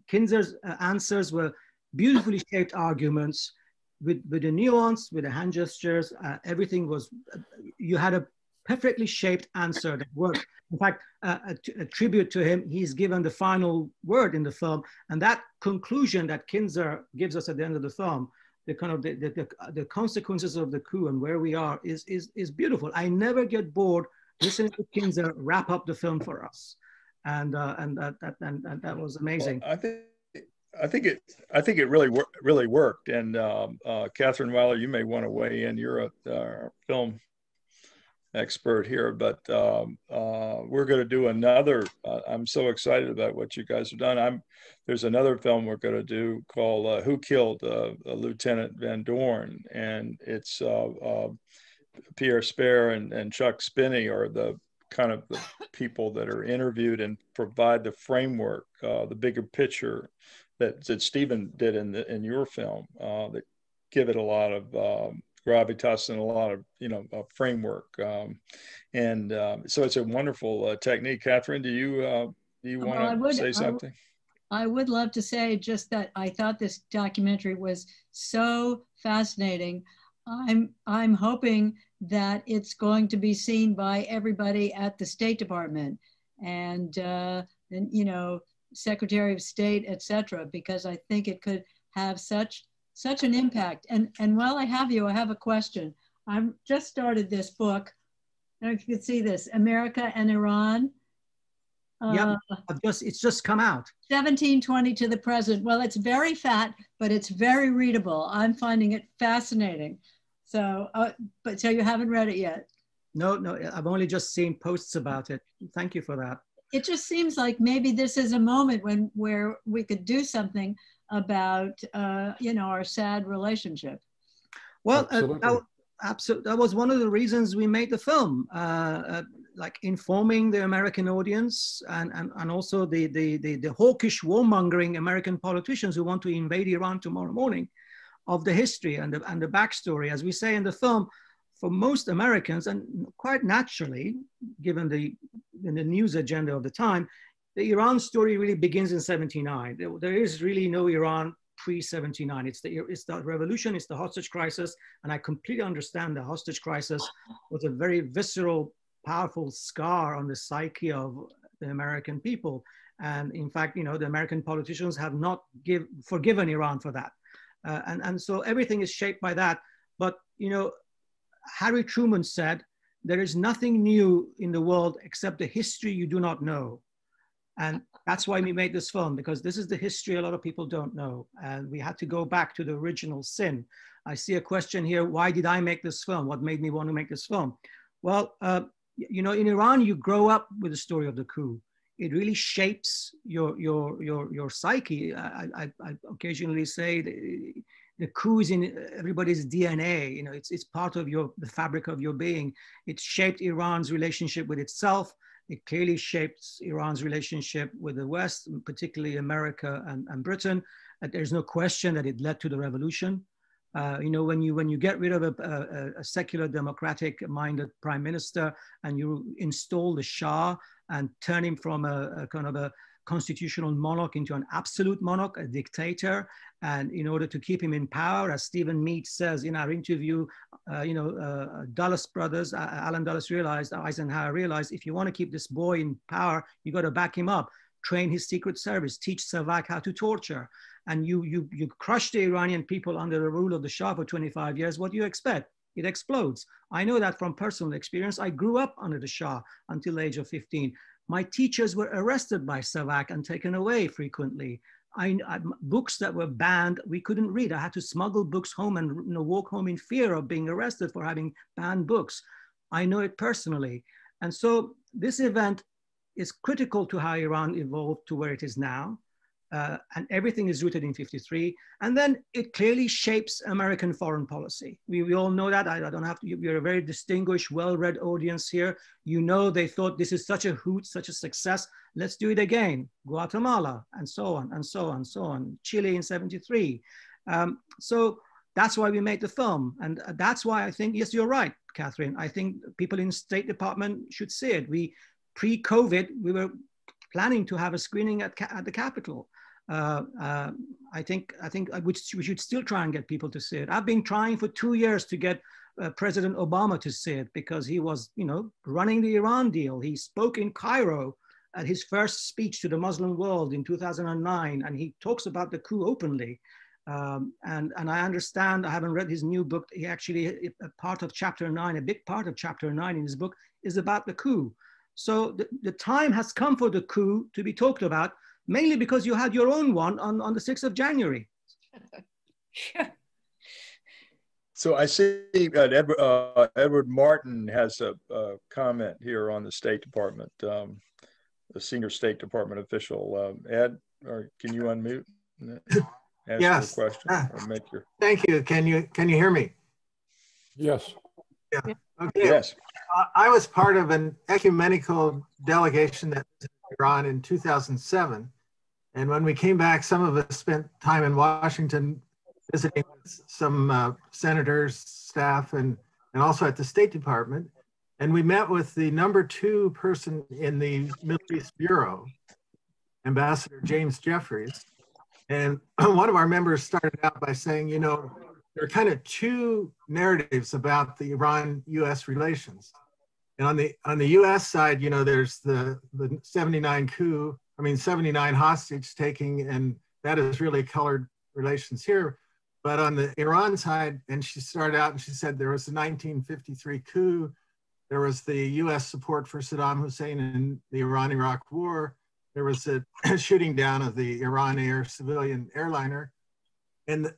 Kinzer's answers were beautifully shaped arguments with the nuance, with the hand gestures. Everything was, you had a perfectly shaped answer that worked. In fact, a tribute to him, he's given the final word in the film, and that conclusion that Kinzer gives us at the end of the film, the kind of the consequences of the coup and where we are is beautiful. I never get bored listening to Kinzer wrap up the film for us, and that was amazing. Well, I think it really worked. And Catherine Weiler, you may want to weigh in. You're a film expert here, but we're going to do another. I'm so excited about what you guys have done. There's another film we're going to do called "Who Killed Lieutenant Van Dorn," and it's Pierre Spare and Chuck Spinney are the kind of the people that are interviewed and provide the framework, the bigger picture that Stephen did in your film, that give it a lot of gravitas and a lot of framework, and so it's a wonderful technique. Catherine, do you want to say something? I would love to say just that I thought this documentary was so fascinating. I'm hoping that it's going to be seen by everybody at the State Department and Secretary of State, etc., because I think it could have such an impact. And while I have you, I have a question. I've just started this book. I don't know if you can see this, America and Iran. Yeah, it's just come out. 1720 to the present. Well, it's very fat, but it's very readable. I'm finding it fascinating. So, so you haven't read it yet? No, I've only just seen posts about it. Thank you for that. It just seems like maybe this is a moment where we could do something about our sad relationship. Well, absolutely. That was one of the reasons we made the film, like informing the American audience and also the hawkish warmongering American politicians who want to invade Iran tomorrow morning, of the history and the backstory. As we say in the film, for most Americans, and quite naturally, given the news agenda of the time, the Iran story really begins in 79. There is really no Iran pre-79. It's the revolution, it's the hostage crisis, and I completely understand the hostage crisis was a very visceral, powerful scar on the psyche of the American people. And in fact, the American politicians have not forgiven Iran for that. And so everything is shaped by that. But, Harry Truman said, there is nothing new in the world except the history you do not know. And that's why we made this film, because this is the history a lot of people don't know. And we had to go back to the original sin. I see a question here, why did I make this film? What made me want to make this film? Well, in Iran, you grow up with the story of the coup. It really shapes your psyche. I occasionally say the coup is in everybody's DNA. It's part of the fabric of your being. It shaped Iran's relationship with itself It clearly shapes Iran's relationship with the West, particularly America and Britain. There's no question that it led to the revolution. You know, when you get rid of a secular, democratic-minded prime minister and you install the Shah and turn him from a kind of a constitutional monarch into an absolute monarch, a dictator, and in order to keep him in power, as Stephen Mead says in our interview, Dulles brothers, Alan Dulles realized, Eisenhower realized, if you want to keep this boy in power, you got to back him up, train his secret service, teach Savak how to torture. And you crush the Iranian people under the rule of the Shah for 25 years, what do you expect? It explodes. I know that from personal experience. I grew up under the Shah until the age of 15. My teachers were arrested by Savak and taken away frequently. Books that were banned, we couldn't read. I had to smuggle books home and walk home in fear of being arrested for having banned books. I know it personally. And so this event is critical to how Iran evolved to where it is now. And everything is rooted in 53. And then it clearly shapes American foreign policy. We all know that. I don't have to, we're a very distinguished, well-read audience here. You know, they thought this is such a hoot, such a success. Let's do it again. Guatemala, and so on, and so on, and so on. Chile in 73. So that's why we made the film. And that's why I think, yes, you're right, Catherine. I think people in State Department should see it. Pre-COVID, we were planning to have a screening at the Capitol. I think we should still try and get people to see it. I've been trying for 2 years to get President Obama to see it because he was, running the Iran deal. He spoke in Cairo at his first speech to the Muslim world in 2009, and he talks about the coup openly. And I understand, I haven't read his new book. He actually, a part of chapter 9, a big part of chapter 9 in his book is about the coup. So the time has come for the coup to be talked about, mainly because you had your own one on the 6th of January. Sure. So I see that Edward Martin has a comment here on the State Department, the senior State Department official. Ed, or can you unmute? Ask yes. your question or make your... Thank you. Can you hear me? Yes. Yeah. Okay. Yes. I was part of an ecumenical delegation that was in Iran in 2007. And when we came back, some of us spent time in Washington visiting some senators, staff, and also at the State Department. And we met with the #2 person in the Middle East Bureau, Ambassador James Jeffries. And one of our members started out by saying, there are kind of two narratives about the Iran-US relations. And on the US side, there's the 79 coup, 79 hostage taking, and that has really colored relations here. But on the Iran side, and she started out and she said there was the 1953 coup, there was the US support for Saddam Hussein in the Iran-Iraq war, there was a shooting down of the Iran Air civilian airliner. And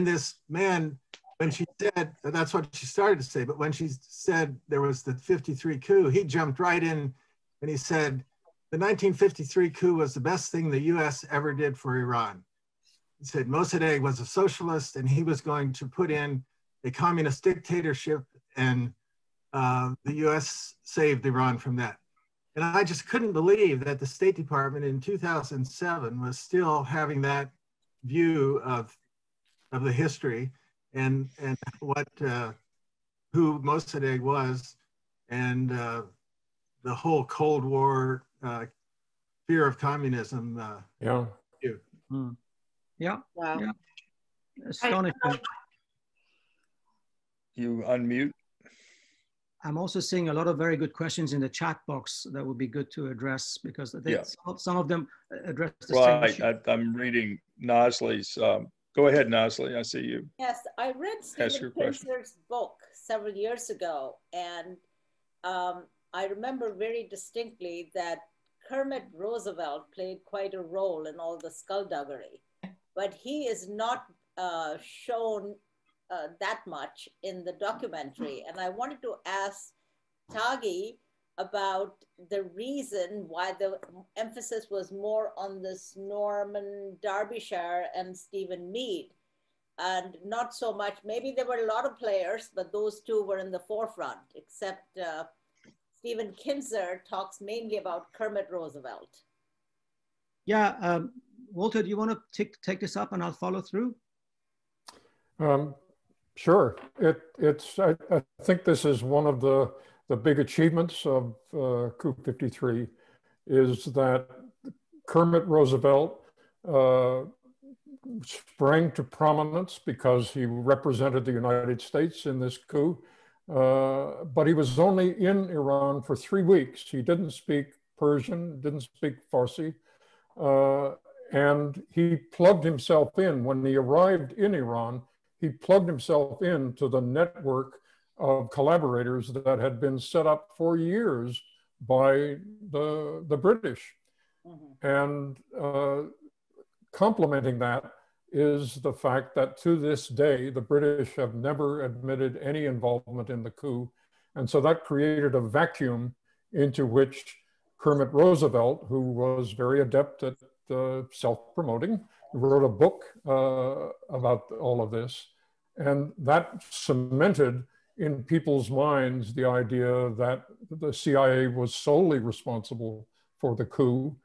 this man, when she said, that's what she started to say, but when she said there was the 53 coup, he jumped right in and he said, the 1953 coup was the best thing the US ever did for Iran. He said Mossadegh was a socialist and he was going to put in a communist dictatorship, and the US saved Iran from that. And I just couldn't believe that the State Department in 2007 was still having that view of the history and what who Mossadegh was, and the whole Cold War fear of communism. Yeah. View. Mm. Yeah. Wow. Yeah. Astonishing. You unmute. I'm also seeing a lot of very good questions in the chat box that would be good to address, because I think some of them address the same issue. I'm reading Nosley's. Go ahead, Nosley. I see you. Yes, I read Stephen Pinker's book several years ago, and I remember very distinctly that Kermit Roosevelt played quite a role in all the skullduggery, but he is not shown that much in the documentary. And I wanted to ask Taghi about the reason why the emphasis was more on this Norman Derbyshire and Stephen Mead, and not so much, maybe there were a lot of players, but those two were in the forefront, except Stephen Kinzer talks mainly about Kermit Roosevelt. Yeah, Walter, do you want to take this up and I'll follow through? Sure. I think this is one of the big achievements of Coup 53 is that Kermit Roosevelt sprang to prominence because he represented the United States in this coup. But he was only in Iran for 3 weeks. He didn't speak Persian, didn't speak Farsi. And he plugged himself in. When he arrived in Iran, he plugged himself into the network of collaborators that had been set up for years by the British. Mm-hmm. And complementing that is the fact that to this day, the British have never admitted any involvement in the coup. And so that created a vacuum into which Kermit Roosevelt, who was very adept at self-promoting, wrote a book about all of this. And that cemented in people's minds the idea that the CIA was solely responsible for the coup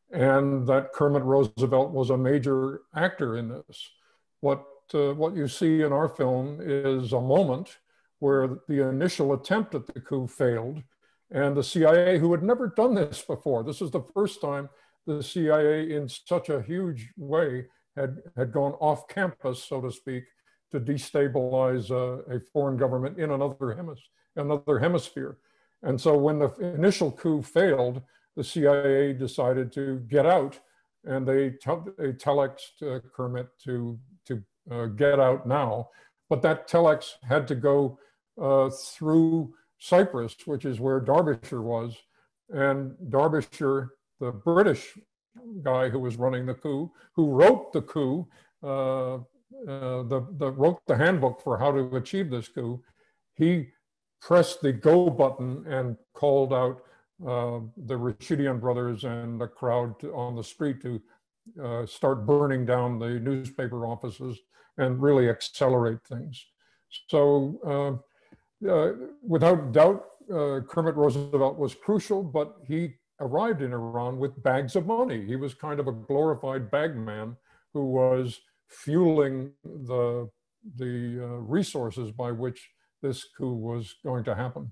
and that Kermit Roosevelt was a major actor in this. What you see in our film is a moment where the initial attempt at the coup failed, and the CIA, who had never done this before, this is the first time the CIA in such a huge way had gone off campus, so to speak, to destabilize a foreign government in another hemisphere. And so when the initial coup failed, the CIA decided to get out, and they telexed Kermit to get out now. But that telex had to go through Cyprus, which is where Derbyshire was. And Derbyshire, the British guy who was running the coup, who wrote the coup, wrote the handbook for how to achieve this coup, he pressed the go button and called out the Rashidian brothers and the crowd on the street to start burning down the newspaper offices and really accelerate things. So without doubt, Kermit Roosevelt was crucial, but he arrived in Iran with bags of money. He was kind of a glorified bagman who was fueling the resources by which this coup was going to happen.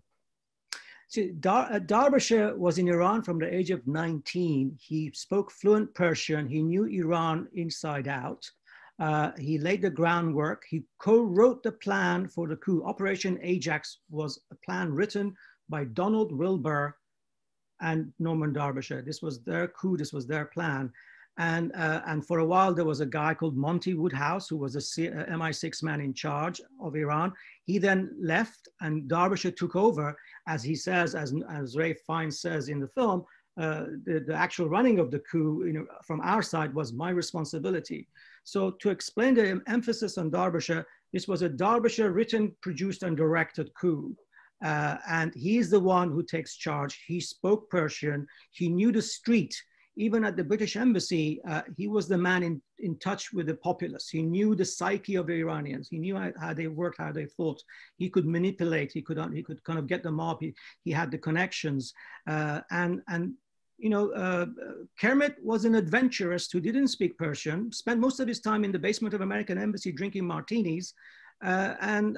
See, Derbyshire was in Iran from the age of 19. He spoke fluent Persian. He knew Iran inside out. He laid the groundwork. He co-wrote the plan for the coup. Operation Ajax was a plan written by Donald Wilbur and Norman Derbyshire. This was their coup. This was their plan. And for a while, there was a guy called Monty Woodhouse, who was a MI6 man in charge of Iran. He then left, and Derbyshire took over. As he says, as Ray Fiennes says in the film, the actual running of the coup, from our side, was my responsibility. So to explain the emphasis on Derbyshire, this was a Derbyshire written, produced, and directed coup. And he's the one who takes charge. He spoke Persian. He knew the street. Even at the British embassy, he was the man in touch with the populace. He knew the psyche of the Iranians. He knew how they worked, how they thought. He could manipulate. He could kind of get them up. He had the connections. Kermit was an adventurist who didn't speak Persian, spent most of his time in the basement of American embassy drinking martinis. And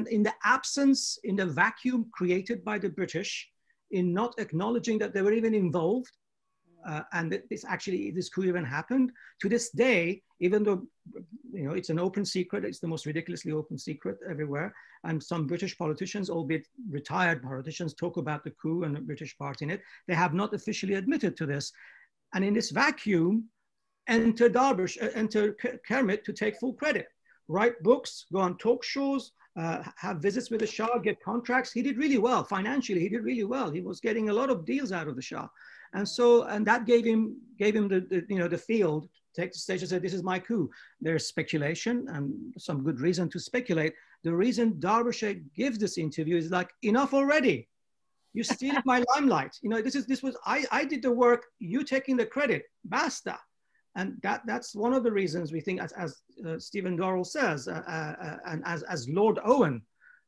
in the absence, in the vacuum created by the British, in not acknowledging that they were even involved, and this coup even happened. To this day, even though it's an open secret, it's the most ridiculously open secret everywhere, and some British politicians, albeit retired politicians, talk about the coup and the British part in it, they have not officially admitted to this. And in this vacuum, enter Kermit to take full credit, write books, go on talk shows, have visits with the Shah, get contracts. He did really well financially. He did really well. He was getting a lot of deals out of the Shah. And that gave him the field, take the stage and say, this is my coup. There's speculation and some good reason to speculate. The reason Derbyshire gives this interview is like, enough already. You steal my limelight. I did the work, you taking the credit, basta. And that's one of the reasons we think, as Stephen Dorrell says, and as Lord Owen,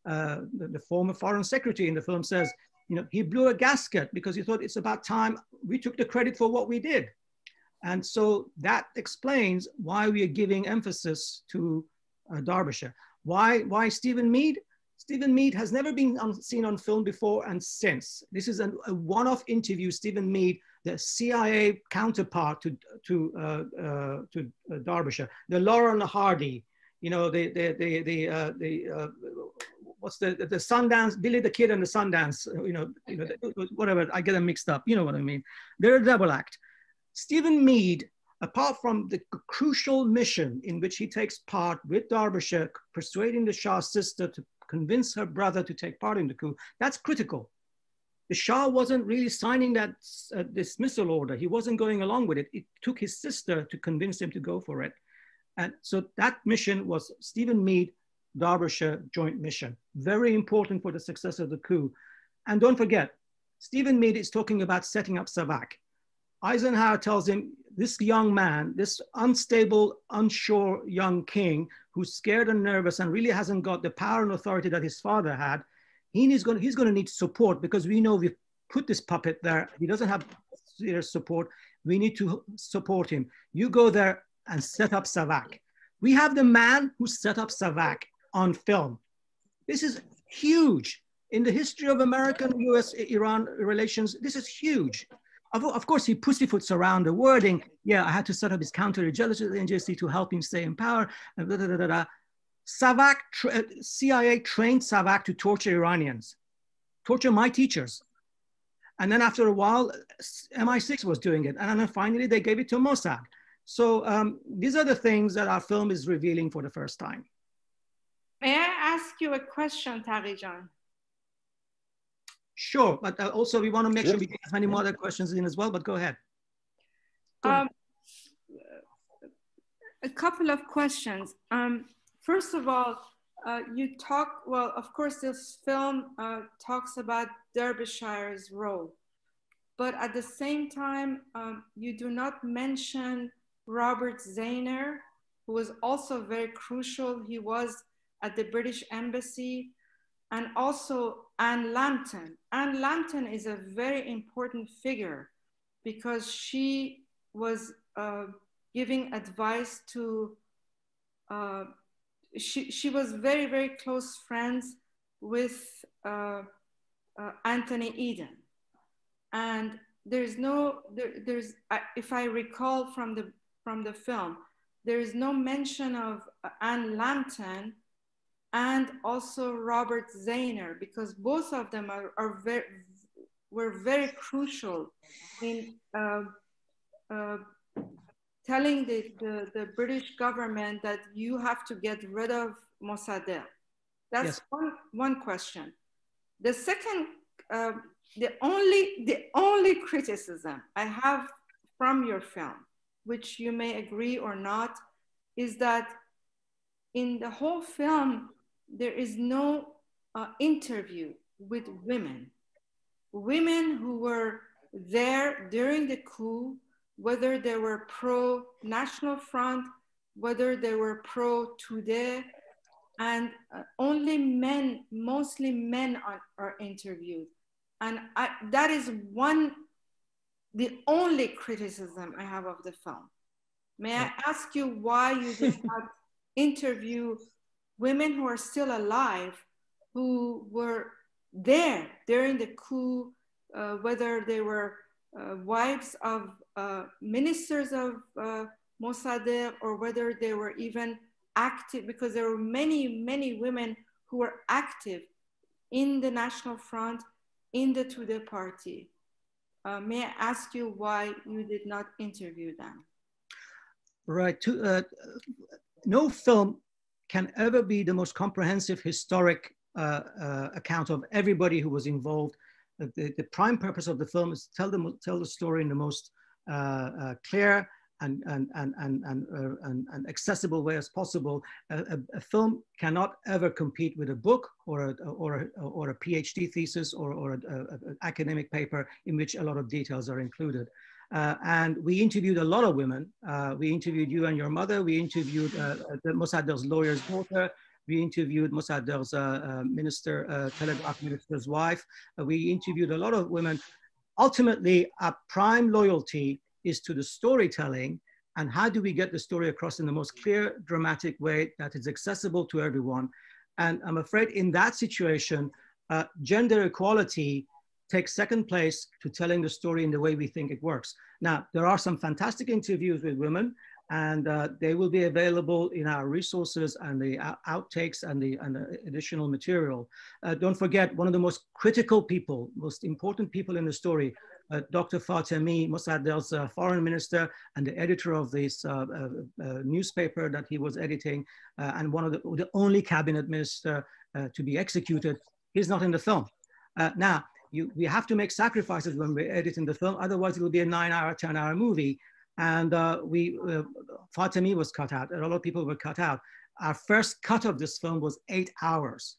the former foreign secretary in the film says, You know, he blew a gasket because he thought it's about time we took the credit for what we did. And so that explains why we are giving emphasis to Derbyshire. Why Stephen Mead? Stephen Mead has never been seen on film before and since. This is a one-off interview. Stephen Mead, the CIA counterpart to Derbyshire, the Laurel Hardy, you know, what's the Sundance, Billy the Kid and the Sundance, whatever, I get them mixed up, you know what I mean. They're a double act. Stephen Mead, apart from the crucial mission in which he takes part with Derbyshire, persuading the Shah's sister to convince her brother to take part in the coup, that's critical. The Shah wasn't really signing that dismissal order. He wasn't going along with it. It took his sister to convince him to go for it. And so that mission was Stephen Mead, Derbyshire joint mission. Very important for the success of the coup. And don't forget, Stephen Mead is talking about setting up SAVAK. Eisenhower tells him, this young man, this unstable, unsure young king who's scared and nervous and really hasn't got the power and authority that his father had, he's going to need support, because we know we've put this puppet there. He doesn't have serious support. We need to support him. You go there and set up SAVAK. We have the man who set up SAVAK on film. This is huge. In the history of American US-Iran relations, this is huge. Of course, he pussyfoots around the wording. Yeah, I had to set up his counterintelligence agency to help him stay in power. And blah, blah, blah, blah. SAVAK, CIA trained SAVAK to torture Iranians, torture my teachers. And then after a while, MI6 was doing it. And then finally, they gave it to Mossadegh. So these are the things that our film is revealing for the first time. May I ask you a question, Taghi Jan? Sure, but also we want to make sure we get as many more other questions in as well, but go ahead. A couple of questions. First of all, you talk, well, of course, this film talks about Derbyshire's role, but at the same time, you do not mention Robert Zahner, who was also very crucial. He was at the British Embassy, and also Anne Lambton. Anne Lambton is a very important figure because she was giving advice to, she was very, very close friends with Anthony Eden. And there's no, if I recall from the film, there is no mention of Anne Lambton and also Robert Zahner, because both of them were very crucial in telling the British government that you have to get rid of Mossadegh. That's one question. The second, the only criticism I have from your film, which you may agree or not, is that in the whole film, there is no interview with women who were there during the coup, whether they were pro-National Front, whether they were pro-Tudeh, and only men, mostly men are interviewed. And that is the only criticism I have of the film. May I ask you why you did not interview women who are still alive, who were there during the coup, whether they were wives of ministers of Mossadegh, or whether they were even active, because there were many, many women who were active in the National Front, in the Tudeh party. May I ask you why you did not interview them? Right. No film can ever be the most comprehensive historic account of everybody who was involved. The prime purpose of the film is to tell the story in the most clear and accessible way as possible. A film cannot ever compete with a book or a PhD thesis or an academic paper in which a lot of details are included. And we interviewed a lot of women. We interviewed you and your mother. We interviewed Mossadegh's lawyer's daughter. We interviewed Mossadegh's telegraph minister's wife. We interviewed a lot of women. Ultimately, our prime loyalty is to the storytelling, and how do we get the story across in the most clear, dramatic way that is accessible to everyone. And I'm afraid in that situation, gender equality takes second place to telling the story in the way we think it works. Now, there are some fantastic interviews with women, and they will be available in our resources and the outtakes and the additional material. Don't forget, one of the most critical people, most important people in the story, Dr. Fatemi, Mossadegh's foreign minister and the editor of this newspaper that he was editing, and one of the only cabinet minister to be executed, he's not in the film. Now, we have to make sacrifices when we're editing the film, otherwise it will be a 9-hour, 10-hour movie. And Fatemi was cut out, and a lot of people were cut out. Our first cut of this film was 8 hours.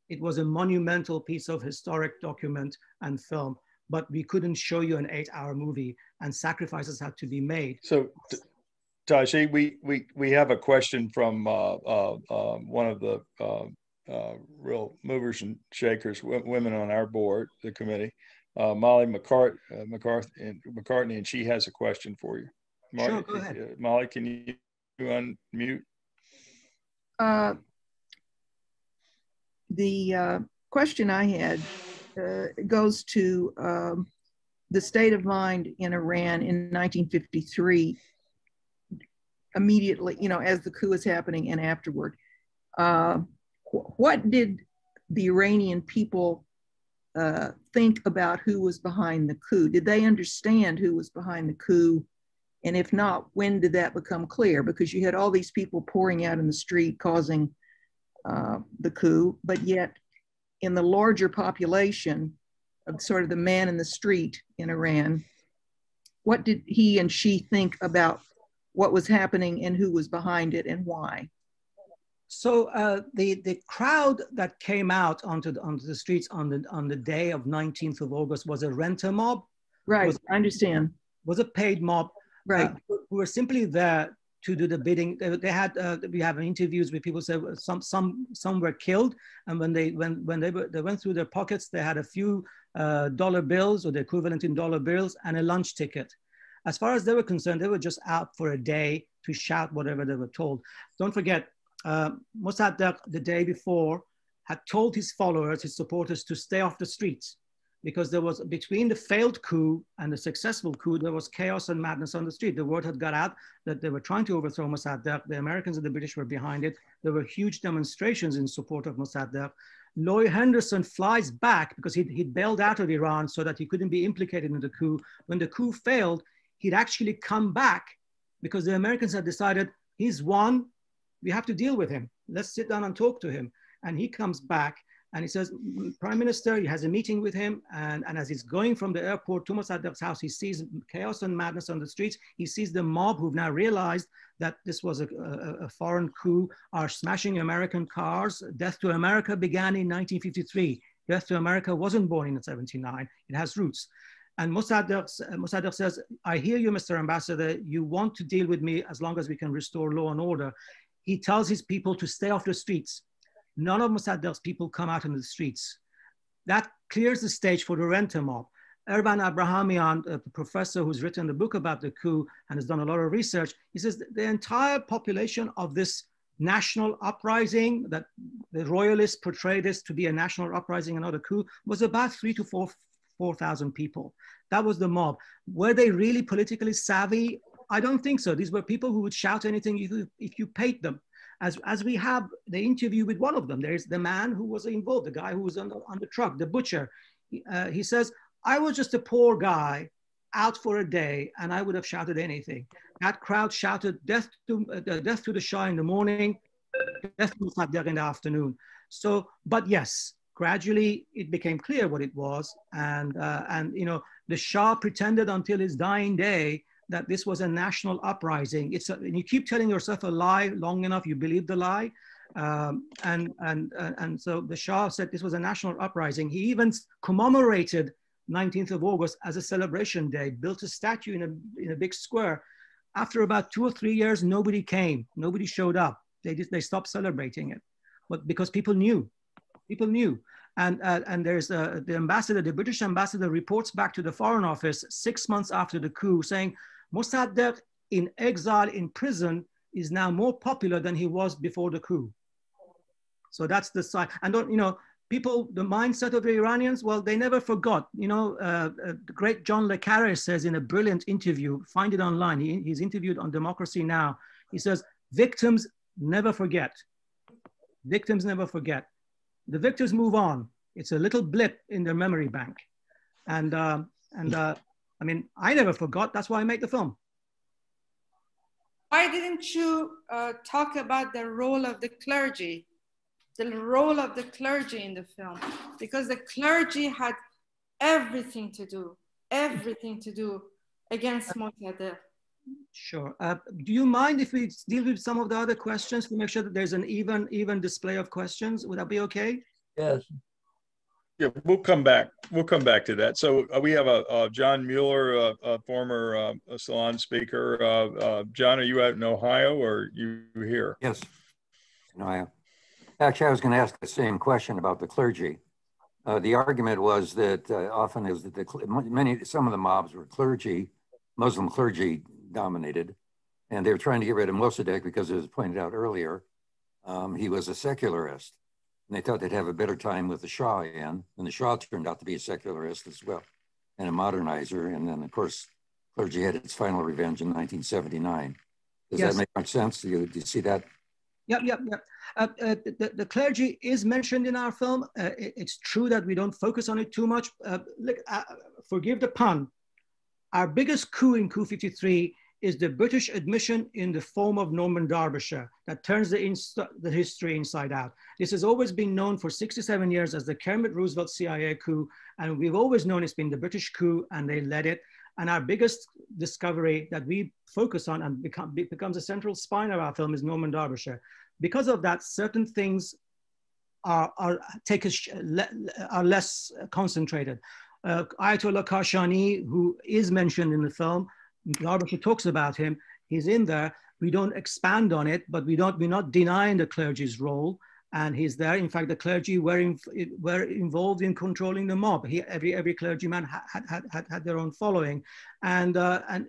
It was a monumental piece of historic document and film, but we couldn't show you an 8-hour movie, and sacrifices had to be made. So, Taghi, we have a question from one of the real movers and shakers, women on our board, the committee, Molly McCartney, and she has a question for you. Sure, go ahead. Molly, can you unmute? The question I had goes to the state of mind in Iran in 1953, immediately, as the coup is happening and afterward. What did the Iranian people think about who was behind the coup? Did they understand who was behind the coup? And if not, when did that become clear? Because you had all these people pouring out in the street causing the coup, but yet in the larger population of sort of the man in the street in Iran, what did he and she think about what was happening and who was behind it and why? So the crowd that came out onto the streets on the day of 19th of August was a renter mob. Right, I understand. Was a paid mob. Right. Who were simply there to do the bidding. They had we have interviews with people say some were killed, and when they went through their pockets, they had a few dollar bills or the equivalent in dollar bills and a lunch ticket. As far as they were concerned, they were just out for a day to shout whatever they were told. Don't forget, Mossadegh the day before had told his followers, his supporters, to stay off the streets, because there was, between the failed coup and the successful coup, there was chaos and madness on the street. The word had got out that they were trying to overthrow Mossadegh. The Americans and the British were behind it. There were huge demonstrations in support of Mossadegh. Lloyd Henderson flies back because he'd bailed out of Iran so that he couldn't be implicated in the coup. When the coup failed, he'd actually come back because the Americans had decided he's won, we have to deal with him. Let's sit down and talk to him. And he comes back and he says, Prime Minister, he has a meeting with him. And as he's going from the airport to Mossadegh's house, he sees chaos and madness on the streets. He sees the mob who've now realized that this was a foreign coup, are smashing American cars. Death to America began in 1953. Death to America wasn't born in 1979. It has roots. And Mossadegh says, I hear you, Mr. Ambassador. You want to deal with me as long as we can restore law and order. He tells his people to stay off the streets. None of Mossadegh's people come out in the streets. That clears the stage for the renter mob. Erban Abrahamian, a professor who's written a book about the coup and has done a lot of research, he says the entire population of this national uprising, that the royalists portrayed this to be a national uprising and not a coup, was about 3,000 to 4,000 people. That was the mob. Were they really politically savvy? I don't think so. These were people who would shout anything if you paid them. As we have the interview with one of them, there's the man who was involved, the guy who was on the truck, the butcher. He says, I was just a poor guy out for a day and I would have shouted anything. That crowd shouted death to the Shah in the morning, death to Mossadegh in the afternoon. So, but yes, gradually it became clear what it was. And you know, the Shah pretended until his dying day that this was a national uprising. And you keep telling yourself a lie long enough, you believe the lie. And so the Shah said this was a national uprising. He even commemorated 19th of August as a celebration day, built a statue in a big square. After about 2 or 3 years, nobody came, nobody showed up. They stopped celebrating it. but because people knew. And there's the ambassador, the British ambassador reports back to the Foreign Office 6 months after the coup saying, Mossadegh in exile in prison is now more popular than he was before the coup. So that's the side. And don't, you know, people, the mindset of the Iranians, well, they never forgot. You know, the great John le Carre says in a brilliant interview, find it online, he's interviewed on Democracy Now! He says, victims never forget. Victims never forget. The victims move on. It's a little blip in their memory bank. And I mean, I never forgot. That's why I made the film. Why didn't you talk about the role of the clergy? The role of the clergy in the film? Because the clergy had everything to do against Mossadegh. Sure. Do you mind if we deal with some of the other questions to make sure that there's an even display of questions? Would that be okay? Yes. Yeah, we'll come back. We'll come back to that. So we have a John Mueller, a former Salon speaker. John, are you out in Ohio or you here? Yes, in Ohio. Actually, I was going to ask the same question about the clergy. The argument was that often is that some of the mobs were clergy, Muslim clergy dominated, and they were trying to get rid of Mossadegh because, as pointed out earlier, he was a secularist. And they thought they'd have a better time with the Shah in, and the Shah turned out to be a secularist as well, and a modernizer. And then, of course, clergy had its final revenge in 1979. Does that make much sense? Do you see that? Yep. The clergy is mentioned in our film. It's true that we don't focus on it too much. Forgive the pun. Our biggest coup in Coup 53 is the British admission in the form of Norman Derbyshire that turns the history inside out. This has always been known for 67 years as the Kermit Roosevelt CIA coup, and we've always known it's been the British coup, and they led it. And our biggest discovery that we focus on and becomes a central spine of our film is Norman Derbyshire. Because of that, certain things are less concentrated. Ayatollah Khashani, who is mentioned in the film, Derbyshire talks about him, he's in there. We don't expand on it, but we're not denying the clergy's role, and he's there. In fact, the clergy were involved in controlling the mob. Every clergyman had their own following, and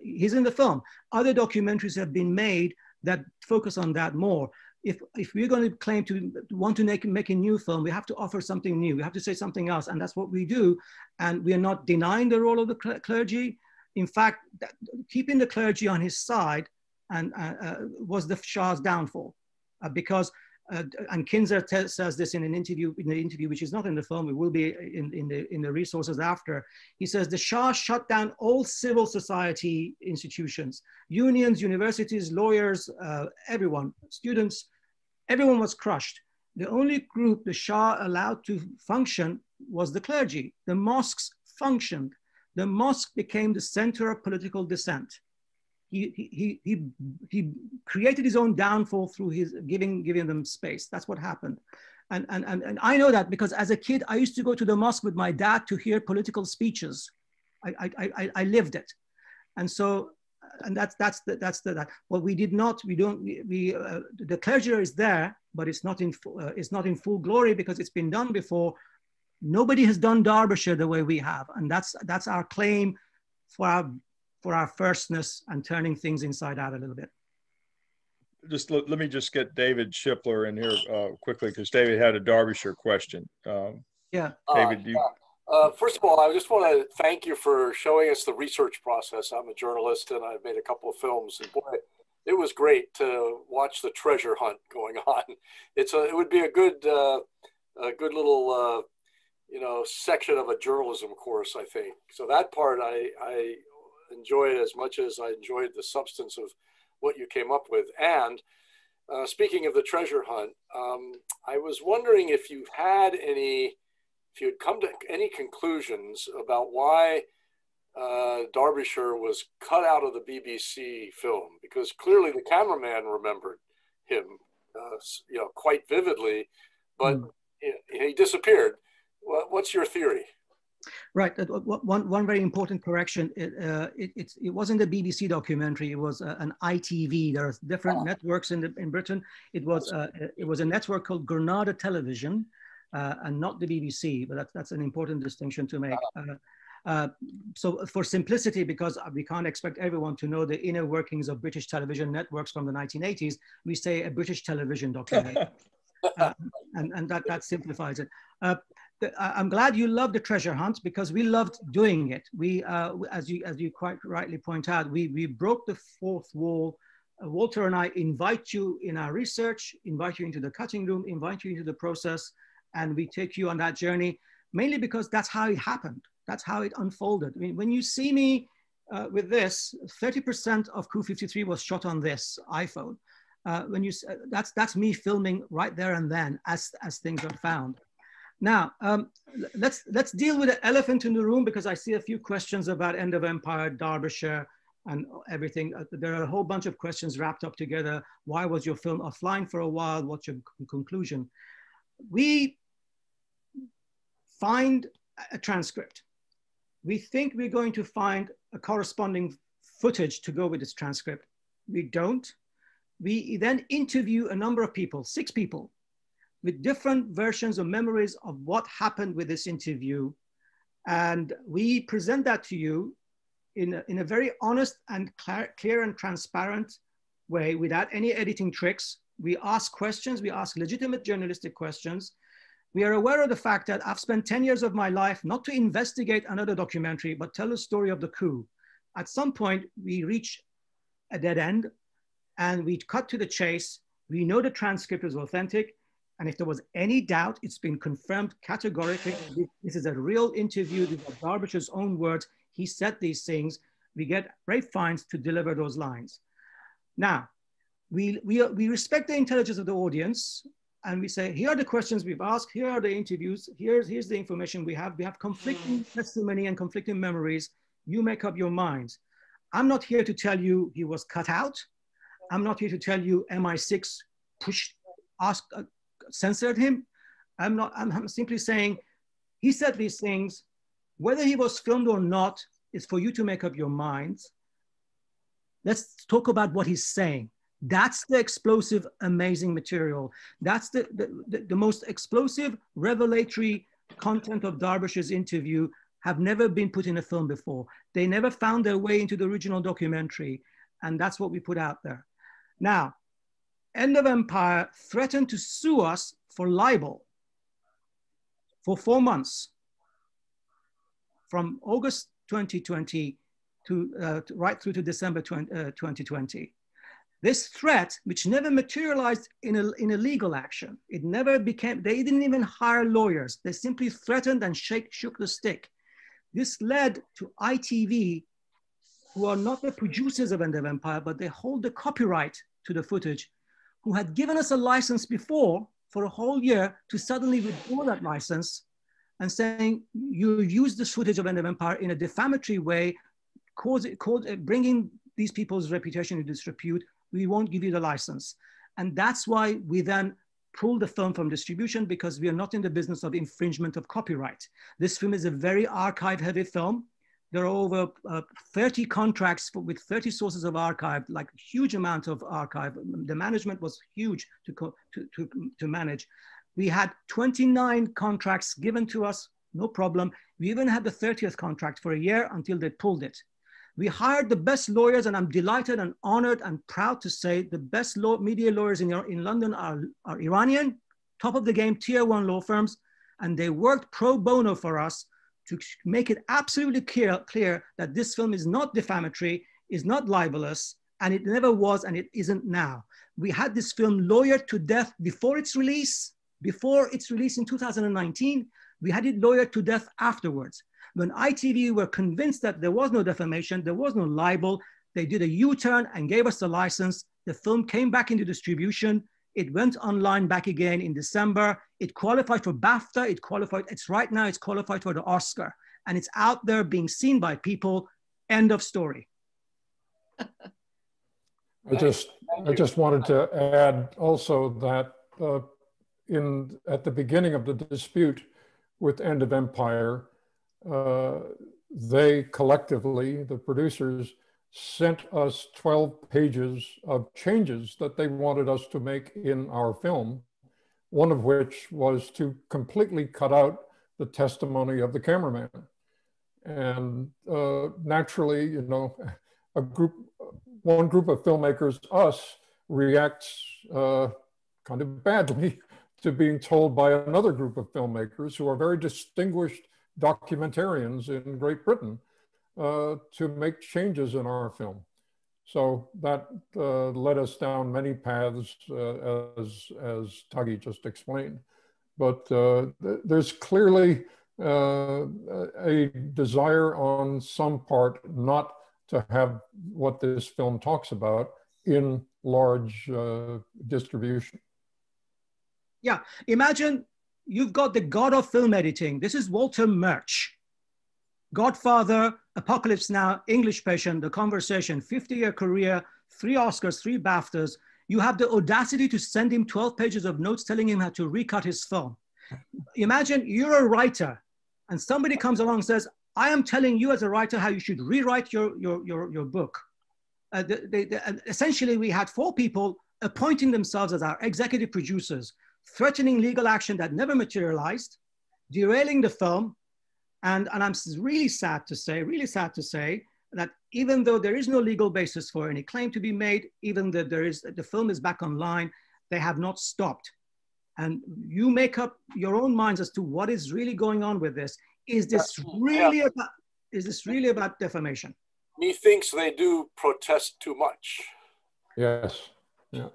he's in the film. Other documentaries have been made that focus on that more. If we're going to claim to want to make a new film, we have to offer something new. We have to say something else, and that's what we do. And we are not denying the role of the clergy. In fact, keeping the clergy on his side was the Shah's downfall, because and Kinzer says this in the interview, which is not in the film. It will be in the resources after. He says the Shah shut down all civil society institutions, unions, universities, lawyers, everyone, students. Everyone was crushed. The only group the Shah allowed to function was the clergy. The mosques functioned. The mosque became the center of political dissent. He created his own downfall through his giving them space. That's what happened. And I know that because as a kid, I used to go to the mosque with my dad to hear political speeches. I lived it. And so, and that's that. Well, the clergy is there, but it's not in full glory because it's been done before. Nobody has done Derbyshire the way we have, and that's our claim for our firstness and turning things inside out a little bit. Just let me just get David Shipler in here quickly because David had a Derbyshire question. Yeah, David, first of all, I just want to thank you for showing us the research process. I'm a journalist and I've made a couple of films, and boy, it was great to watch the treasure hunt going on. It would be a good little section of a journalism course, I think. So that part I enjoyed as much as I enjoyed the substance of what you came up with. And speaking of the treasure hunt, I was wondering if you had come to any conclusions about why Derbyshire was cut out of the BBC film, because clearly the cameraman remembered him, quite vividly, but he disappeared. What's your theory? Right. One very important correction. It wasn't a BBC documentary. It was an ITV. There are different networks in Britain. It was a network called Granada Television, and not the BBC. But that's an important distinction to make. So for simplicity, because we can't expect everyone to know the inner workings of British television networks from the 1980s, we say a British television documentary, and that simplifies it. I'm glad you loved the treasure hunt, because we loved doing it. We, as you quite rightly point out, we broke the fourth wall. Walter and I invite you in our research, invite you into the cutting room, invite you into the process, and we take you on that journey, mainly because that's how it happened. That's how it unfolded. I mean, when you see me with this, 30% of Coup 53 was shot on this iPhone. That's me filming right there and then as things are found. Now, let's deal with the elephant in the room, because I see a few questions about end of empire, Derbyshire, and everything. There are a whole bunch of questions wrapped up together. Why was your film offline for a while? What's your conclusion? We find a transcript. We think we're going to find a corresponding footage to go with this transcript. We don't. We then interview a number of people, 6 people, with different versions of memories of what happened with this interview. And we present that to you in a very honest and clear and transparent way, without any editing tricks. We ask questions, we ask legitimate journalistic questions. We are aware of the fact that I've spent 10 years of my life not to investigate another documentary, but tell the story of the coup. At some point, we reach a dead end and we cut to the chase. We know the transcript is authentic. And if there was any doubt, it's been confirmed categorically. This is a real interview. These are Darbish's own words. He said these things. We get Rafe Fiennes to deliver those lines. Now, we respect the intelligence of the audience. And we say, here are the questions we've asked. Here are the interviews. Here's the information we have. We have conflicting testimony and conflicting memories. You make up your minds. I'm not here to tell you he was cut out. I'm not here to tell you MI6 censored him. I'm simply saying he said these things. Whether he was filmed or not is for you to make up your minds. Let's talk about what he's saying. That's the explosive, amazing material. That's the most explosive, revelatory content of Darbish's interview have never been put in a film before. They never found their way into the original documentary. And that's what we put out there. Now, End of Empire threatened to sue us for libel for 4 months, from August 2020 to right through to December 2020. This threat, which never materialized in a legal action, it never became, they didn't even hire lawyers. They simply threatened and shook the stick. This led to ITV, who are not the producers of End of Empire, but they hold the copyright to the footage, who had given us a license before for a whole year, to suddenly withdraw that license and saying, you use this footage of End of Empire in a defamatory way, bringing these people's reputation into disrepute. We won't give you the license. And that's why we then pulled the film from distribution, because we are not in the business of infringement of copyright. This film is a very archive-heavy film. There are over 30 contracts with 30 sources of archive, like a huge amount of archive. The management was huge to manage. We had 29 contracts given to us, no problem. We even had the 30th contract for a year until they pulled it. We hired the best lawyers, and I'm delighted and honored and proud to say the best media lawyers in London are Iranian, top of the game, tier 1 law firms, and they worked pro bono for us to make it absolutely clear that this film is not defamatory, is not libelous, and it never was, and it isn't now. We had this film lawyered to death before its release in 2019. We had it lawyered to death afterwards. When ITV were convinced that there was no defamation, there was no libel, they did a U-turn and gave us the license. The film came back into distribution. It went online back again in December. It qualified for BAFTA. It's right now, it's qualified for the Oscar. And it's out there being seen by people. End of story. I just wanted to add also that at the beginning of the dispute with End of Empire, they collectively, the producers, sent us 12 pages of changes that they wanted us to make in our film, one of which was to completely cut out the testimony of the cameraman. And naturally, you know, one group of filmmakers, us, reacts kind of badly to being told by another group of filmmakers who are very distinguished documentarians in Great Britain to make changes in our film. So that led us down many paths, as Taghi just explained. But there's clearly a desire on some part not to have what this film talks about in large distribution. Yeah, imagine you've got the god of film editing. This is Walter Murch. Godfather, Apocalypse Now, English Patient, The Conversation, 50-year career, 3 Oscars, 3 BAFTAs. You have the audacity to send him 12 pages of notes telling him how to recut his film. Imagine you're a writer and somebody comes along and says, I am telling you as a writer how you should rewrite your book. Essentially, we had 4 people appointing themselves as our executive producers, threatening legal action that never materialized, derailing the film. And I'm really sad to say that even though there is no legal basis for any claim to be made, even though the film is back online, they have not stopped. And you make up your own minds as to what is really going on with this. Is this really about defamation? Methinks they do protest too much. Yes. Yeah.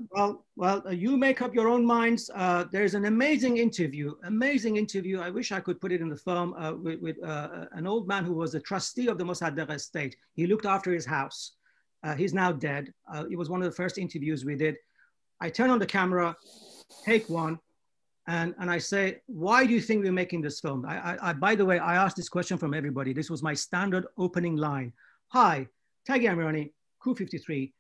Well, you make up your own minds. There's an amazing interview. I wish I could put it in the film with an old man who was a trustee of the Mossadegh estate. He looked after his house. He's now dead. It was one of the first interviews we did. I turn on the camera, take one, and I say, why do you think we're making this film? By the way, I asked this question from everybody. This was my standard opening line. Hi, Taghi Amirani, Coup 53.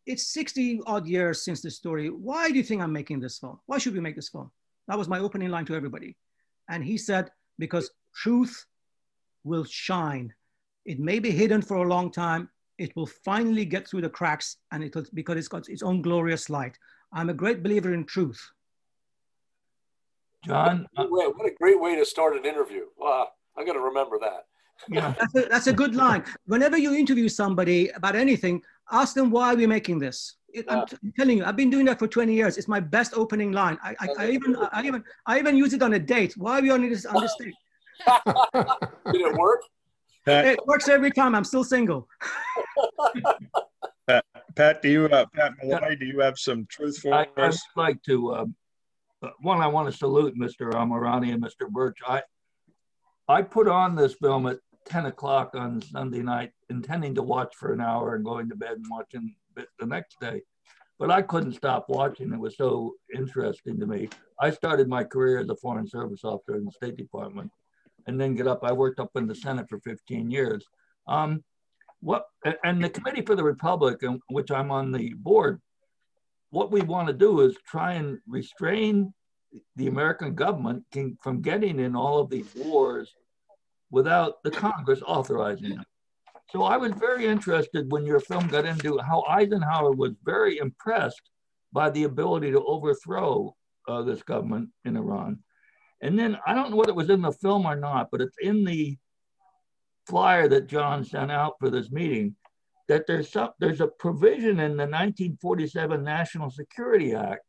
It's 60 odd years since the story. Why do you think I'm making this film? Why should we make this film? That was my opening line to everybody. And he said, because truth will shine. It may be hidden for a long time. It will finally get through the cracks, and because it's got its own glorious light. I'm a great believer in truth. John? What a great way to start an interview. Wow, I'm going to remember that. Yeah, that's a good line. Whenever you interview somebody about anything, ask them why we're making this. I'm telling you, I've been doing that for 20 years. It's my best opening line. I even use it on a date. Why are we on this date? Did it work? It works every time. I'm still single. Pat, Pat Malloy, do you have some truth for us? I'd like to, I want to salute Mr. Amirani and Mr. Murch. I put on this film at 10 o'clock on Sunday night, intending to watch for an hour and going to bed and watching it the next day. But I couldn't stop watching. It was so interesting to me. I started my career as a Foreign Service officer in the State Department and then I worked up in the Senate for 15 years. And the Committee for the Republic, which I'm on the board, what we want to do is try and restrain the American government from getting in all of these wars without the Congress authorizing them. So I was very interested when your film got into how Eisenhower was very impressed by the ability to overthrow this government in Iran. And then I don't know whether it was in the film or not, but it's in the flyer that John sent out for this meeting that there's a provision in the 1947 National Security Act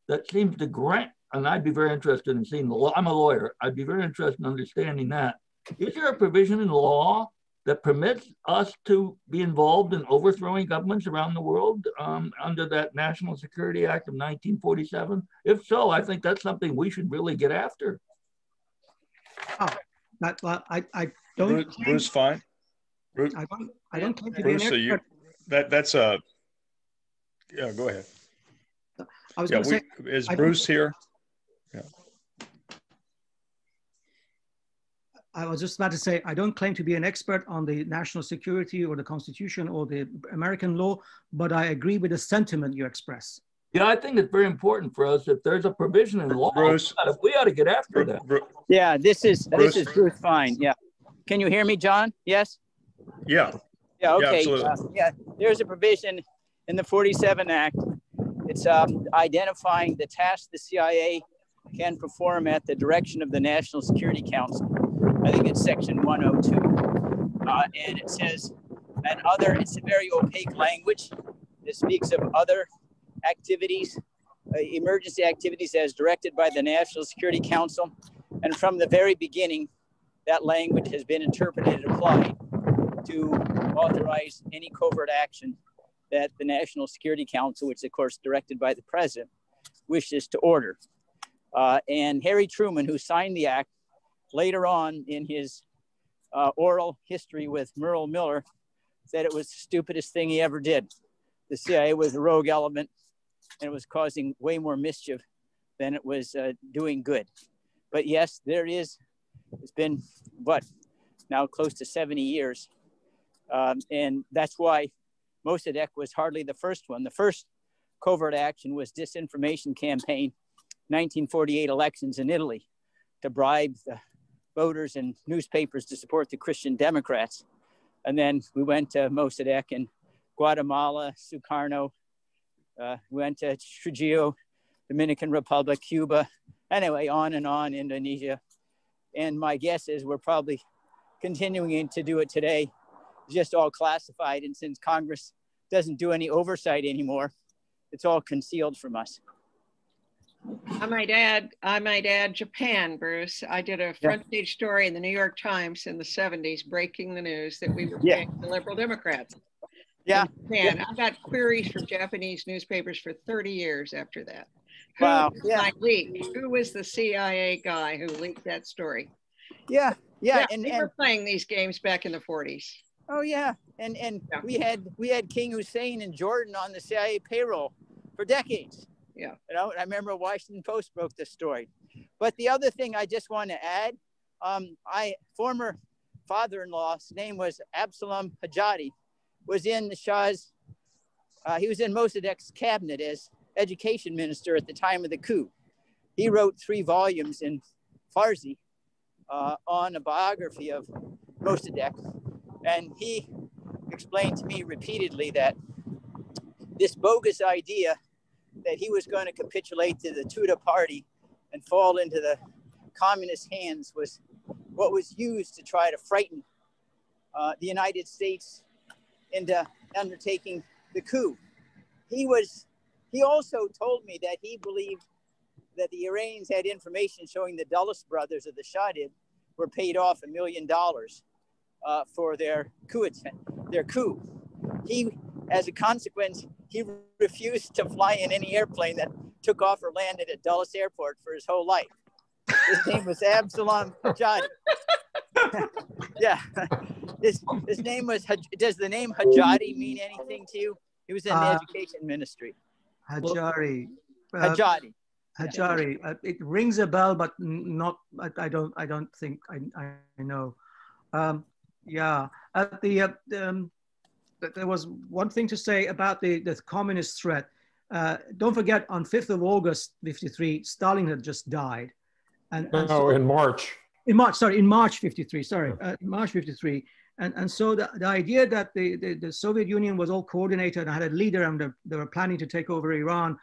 that seems to grant, and I'd be very interested in seeing the law. I'm a lawyer. I'd be very interested in understanding that. Is there a provision in the law that permits us to be involved in overthrowing governments around the world under that National Security Act of 1947? If so, I think that's something we should really get after. I don't. Bruce, fine. Bruce, I don't claim to be an expert. That's a. Yeah, go ahead. I was going to say, is Bruce here? Yeah. I was just about to say, I don't claim to be an expert on the national security or the Constitution or the American law, but I agree with the sentiment you express. Yeah, I think it's very important for us. If there's a provision in law, Bruce, we ought to get after that. Yeah, this is Bruce Fine. Yeah. Can you hear me, John? Yes? Yeah. Yeah, okay. Yeah, absolutely. Yeah, there's a provision in the 47 Act. It's identifying the tasks the CIA can perform at the direction of the National Security Council. I think it's section 102. And it says, and other, it's a very opaque language. It speaks of other activities, emergency activities as directed by the National Security Council. And from the very beginning, that language has been interpreted and applied to authorize any covert action that the National Security Council, which is of course directed by the president, wishes to order. And Harry Truman, who signed the act, later on in his oral history with Merle Miller, said it was the stupidest thing he ever did. The CIA was a rogue element and it was causing way more mischief than it was doing good. But yes, it's been, what, now close to 70 years. And that's why Mossadegh was hardly the first one. The first covert action was disinformation campaign, 1948 elections in Italy, to bribe the voters and newspapers to support the Christian Democrats. And then we went to Mossadegh in Guatemala, Sukarno, we went to Trujillo, Dominican Republic, Cuba, anyway, on and on, Indonesia. And my guess is we're probably continuing to do it today, just all classified. And since Congress doesn't do any oversight anymore, it's all concealed from us. I might add Japan, Bruce. I did a front page story in the New York Times in the 70s, breaking the news that we were paying the liberal Democrats. Yeah. Man, I got queries from Japanese newspapers for 30 years after that. Wow. Who was the CIA guy who leaked that story? Yeah. And we were playing these games back in the 40s. Oh yeah. And we had King Hussein in Jordan on the CIA payroll for decades. Yeah. You know, I remember Washington Post broke this story. But the other thing I just want to add, former father-in-law, his name was Absalom Hajati, was in the Shah's, he was in Mossadegh's cabinet as education minister at the time of the coup. He wrote 3 volumes in Farsi on a biography of Mossadegh. And he explained to me repeatedly that this bogus idea that he was going to capitulate to the Tudeh party and fall into the communist hands was what was used to try to frighten the United States into undertaking the coup. He also told me that he believed that the Iranians had information showing the Dulles brothers of the Shah were paid off $1 million for their coup. He, as a consequence, he refused to fly in any airplane that took off or landed at Dulles Airport for his whole life. His name was Absalom Hajati. Yeah. His name was, does the name Hajati mean anything to you? He was in the education ministry. Hajari. Hajati. Hajari. It rings a bell, but not, I don't think I know. There was one thing to say about the communist threat. Don't forget, on 5th of August, 53, Stalin had just died. In March. In March 53, March 53. And so the idea that the Soviet Union was all coordinated and had a leader and they were planning to take over Iran,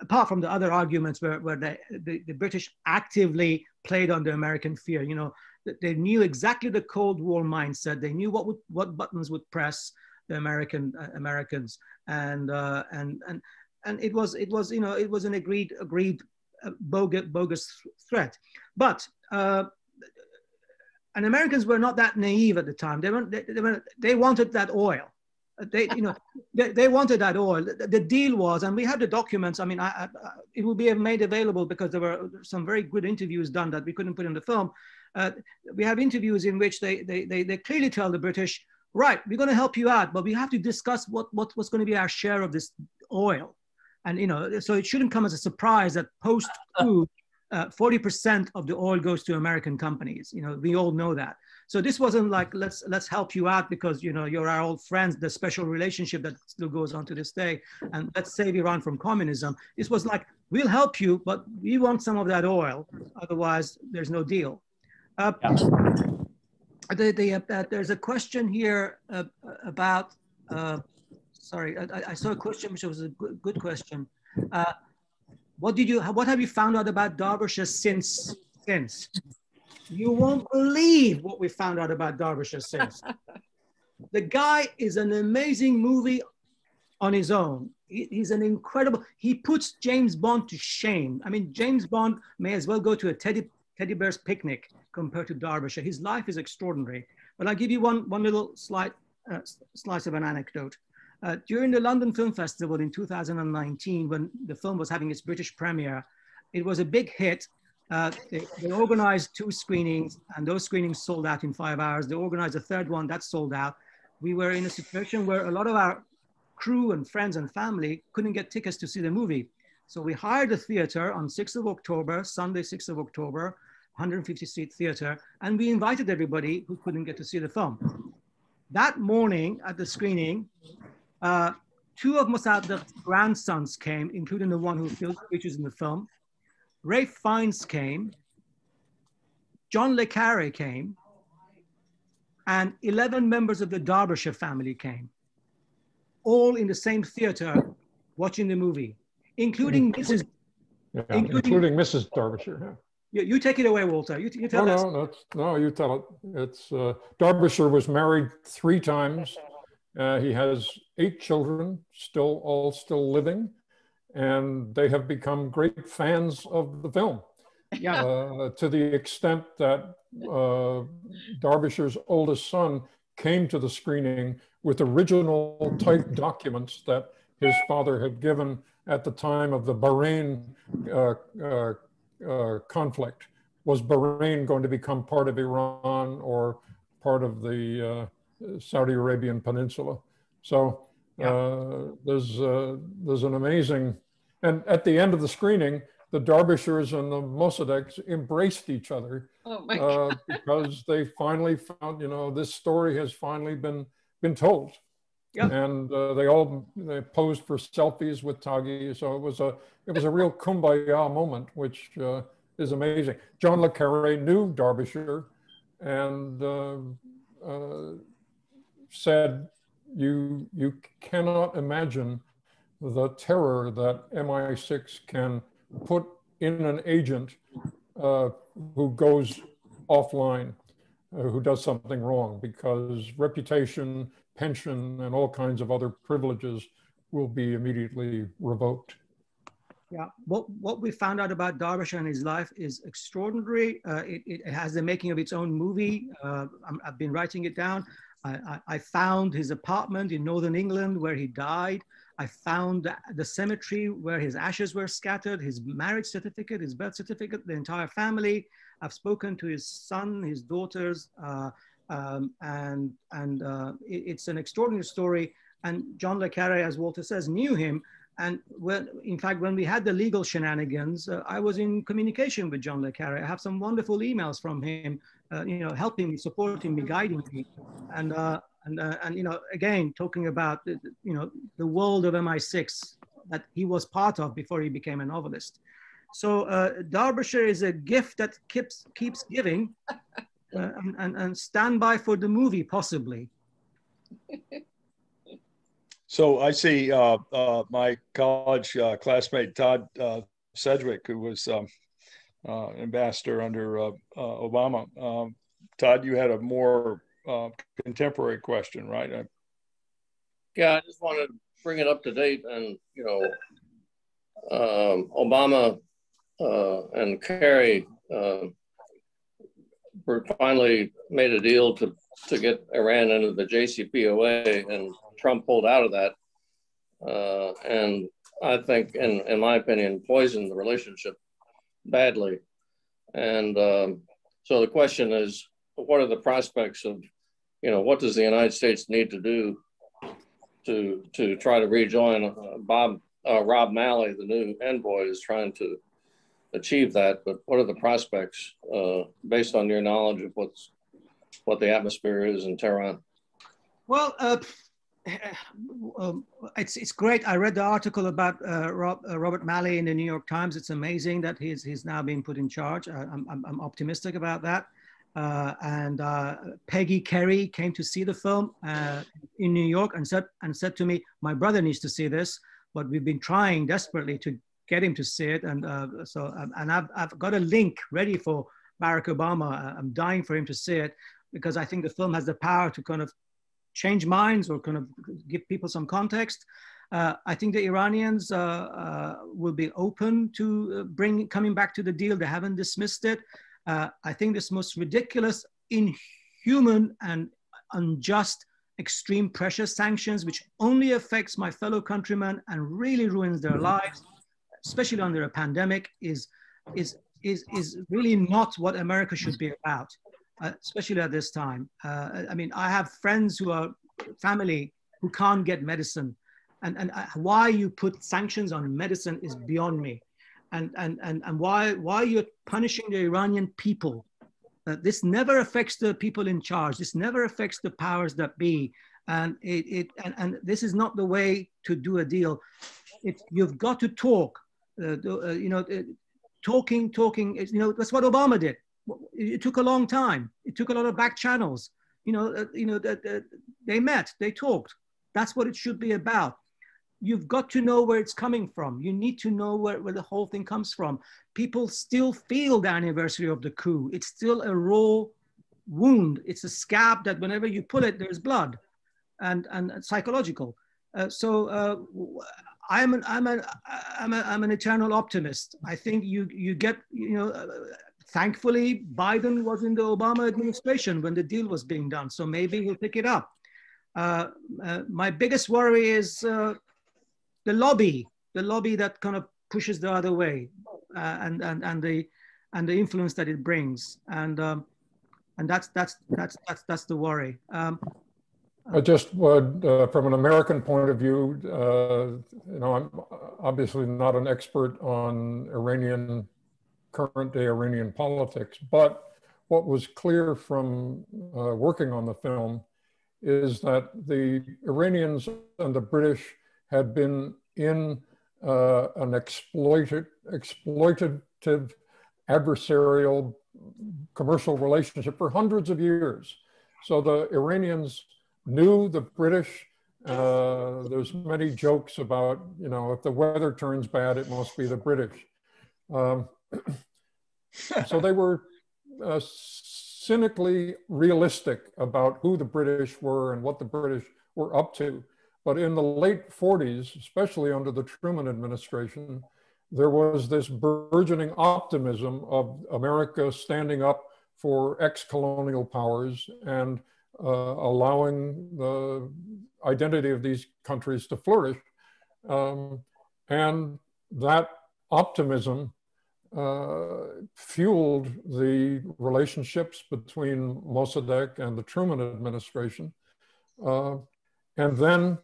apart from the other arguments where the British actively played on the American fear, you know, they knew exactly the Cold War mindset. They knew what buttons would press the Americans, and it was an agreed bogus threat. But and Americans were not that naive at the time. They wanted that oil. They wanted that oil. The deal was, and we have the documents. I mean, it will be made available because there were some very good interviews done that we couldn't put in the film. We have interviews in which they clearly tell the British, right, we're going to help you out, but we have to discuss what's going to be our share of this oil. And, you know, so it shouldn't come as a surprise that post-coup, 40% of the oil goes to American companies. You know, we all know that. So this wasn't like, let's help you out because, you know, you're our old friends, the special relationship that still goes on to this day, and let's save Iran from communism. This was like, we'll help you, but we want some of that oil. Otherwise, there's no deal. There's a question here about, sorry, I saw a question which was a good question. What have you found out about Derbyshire since? You won't believe what we found out about Derbyshire since. The guy is an amazing movie on his own. He's an incredible, he puts James Bond to shame. I mean, James Bond may as well go to a teddy bear's picnic compared to Derbyshire. His life is extraordinary. But I'll give you one little slice of an anecdote. During the London Film Festival in 2019, when the film was having its British premiere, it was a big hit. They organized 2 screenings, and those screenings sold out in 5 hours. They organized a 3rd one that sold out. We were in a situation where a lot of our crew and friends and family couldn't get tickets to see the movie. So we hired a theater on 6th of October, Sunday, 6th of October, 150-seat theater, and we invited everybody who couldn't get to see the film. That morning at the screening, 2 of Mossadegh's grandsons came, including the one who features in the film. Ray Fiennes came, John le Carré came, and 11 members of the Derbyshire family came, all in the same theater watching the movie, including Mrs. Yeah, including Mrs. Derbyshire. Yeah. You take it away, Walter. You tell us. No, you tell it. It's Derbyshire was married 3 times. He has 8 children, all still living, and they have become great fans of the film. Yeah. To the extent that Derbyshire's oldest son came to the screening with original type documents that his father had given at the time of the Bahrain conflict. Was Bahrain going to become part of Iran or part of the Saudi Arabian Peninsula? So there's an amazing, and at the end of the screening, the Derbyshires and the Mossadeghs embraced each other because they finally found, you know, this story has finally been told. Yeah. And they posed for selfies with Taghi. So it was a real kumbaya moment, which is amazing. John le Carré knew Derbyshire and said, you cannot imagine the terror that MI6 can put in an agent who goes offline, who does something wrong, because reputation, pension, and all kinds of other privileges will be immediately revoked. Yeah, what we found out about Derbyshire and his life is extraordinary. It has the making of its own movie. I've been writing it down. I found his apartment in Northern England where he died. I found the cemetery where his ashes were scattered, his marriage certificate, his birth certificate, the entire family. I've spoken to his son, his daughters, it's an extraordinary story. And John le Carré, as Walter says, knew him. And in fact, when we had the legal shenanigans, I was in communication with John le Carré. I have some wonderful emails from him, helping me, supporting me, guiding me. And again, talking about, the world of MI6 that he was part of before he became a novelist. So Derbyshire is a gift that keeps giving, and stand by for the movie, possibly. So I see my college classmate, Todd Sedgwick, who was ambassador under Obama. Todd, you had a more contemporary question, right? Yeah, I just wanted to bring it up to date. And, Obama and Kerry finally made a deal to get Iran into the JCPOA, and Trump pulled out of that. And I think, in my opinion, poisoned the relationship badly. And so the question is, what are the prospects of, what does the United States need to do to try to rejoin? Rob Malley, the new envoy, is trying to achieve that, but what are the prospects based on your knowledge of what's what the atmosphere is in Tehran? Well, it's great. I read the article about Robert Malley in the New York Times. It's amazing that he's now being put in charge. I'm optimistic about that. And Peggy Carey came to see the film in New York and said to me, "My brother needs to see this, but we've been trying desperately to get him to see it." And I've got a link ready for Barack Obama. I'm dying for him to see it because I think the film has the power to kind of change minds or kind of give people some context. I think the Iranians will be open to coming back to the deal. They haven't dismissed it. I think this most ridiculous, inhuman, and unjust extreme pressure sanctions, which only affects my fellow countrymen and really ruins their lives, especially under a pandemic, is really not what America should be about, especially at this time. I mean, I have friends who are family who can't get medicine, and why you put sanctions on medicine is beyond me. And why you're punishing the Iranian people. This never affects the people in charge. This never affects the powers that be. And this is not the way to do a deal. You've got to talk. Talking. That's what Obama did. It took a long time. It took a lot of back channels. They met. They talked. That's what it should be about. You've got to know where it's coming from. You need to know where the whole thing comes from. People still feel the anniversary of the coup. It's still a raw wound. It's a scab that whenever you pull it, there's blood, and psychological. I'm an eternal optimist. I think you get, thankfully Biden was in the Obama administration when the deal was being done, so maybe he'll pick it up. My biggest worry is the lobby that kind of pushes the other way, and the influence that it brings, and that's the worry. I just would, from an American point of view, I'm obviously not an expert on current day Iranian politics, but what was clear from working on the film is that the Iranians and the British had been in an exploitative, adversarial commercial relationship for hundreds of years. So the Iranians knew the British. There's many jokes about, if the weather turns bad, it must be the British. So they were cynically realistic about who the British were and what the British were up to. But in the late 40s, especially under the Truman administration, there was this burgeoning optimism of America standing up for ex-colonial powers and allowing the identity of these countries to flourish. And that optimism fueled the relationships between Mossadegh and the Truman administration. And then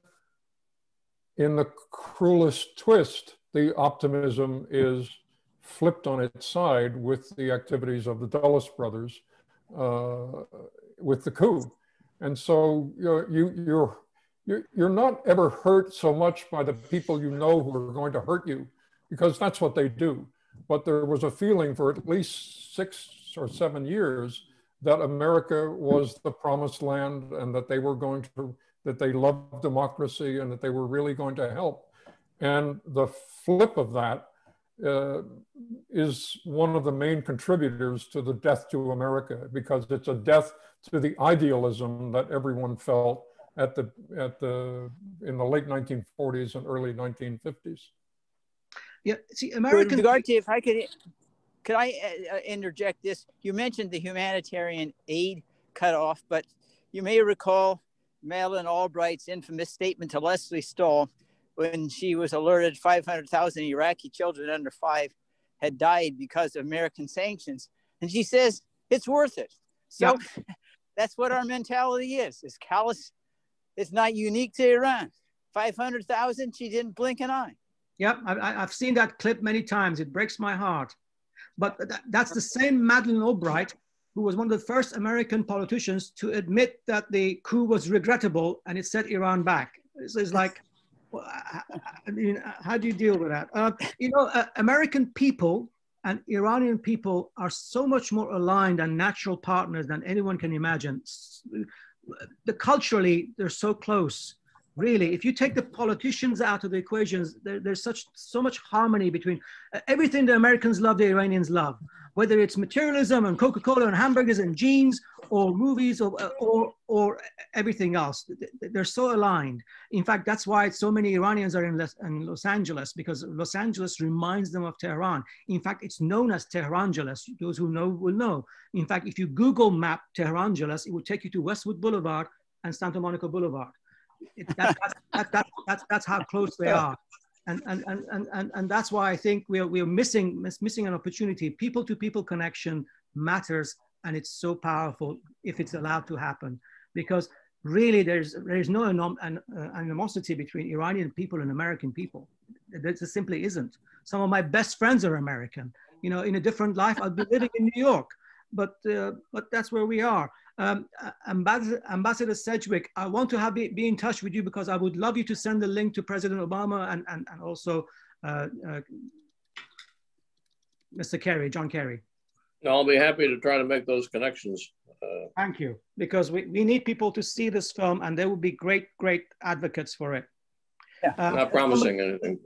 in the cruelest twist, the optimism is flipped on its side with the activities of the Dulles brothers with the coup. And so you're not ever hurt so much by the people you know who are going to hurt you, because that's what they do. But there was a feeling for at least 6 or 7 years that America was the promised land and that they were that they loved democracy and that they were really going to help. And the flip of that is one of the main contributors to the death to America, because it's a death to the idealism that everyone felt in the late 1940s and early 1950s. Yeah, see, American. If I could I interject this? You mentioned the humanitarian aid cutoff, but you may recall Madeleine Albright's infamous statement to Leslie Stahl when she was alerted 500,000 Iraqi children under 5 had died because of American sanctions. And she says, it's worth it. So that's what our mentality is. It's callous. It's not unique to Iran. 500,000, she didn't blink an eye. Yep, I've seen that clip many times. It breaks my heart. But that's the same Madeleine Albright who was one of the first American politicians to admit that the coup was regrettable and it set Iran back. It's like, well, I mean, how do you deal with that? You know, American people and Iranian people are so much more aligned and natural partners than anyone can imagine. Culturally, they're so close. Really, if you take the politicians out of the equations, there's so much harmony between everything the Americans love, the Iranians love, whether it's materialism and Coca-Cola and hamburgers and jeans or movies or everything else. They're so aligned. In fact, that's why so many Iranians are in Los Angeles, because Los Angeles reminds them of Tehran. In fact, it's known as Tehrangeles. Those who know will know. In fact, if you Google map Tehrangeles, it will take you to Westwood Boulevard and Santa Monica Boulevard. That's how close they are, and that's why I think we're missing an opportunity. People to people connection matters, and it's so powerful if it's allowed to happen, because really there's no animosity between Iranian people and American people. There simply isn't. Some of my best friends are American. You know, in a different life, I'll be living in New York, but that's where we are. Ambassador Sedgwick, I want to be in touch with you, because I would love you to send the link to President Obama and also Mr. Kerry, John Kerry. I'll be happy to try to make those connections. Thank you, because we need people to see this film, and they will be great advocates for it. Yeah. Not promising anything.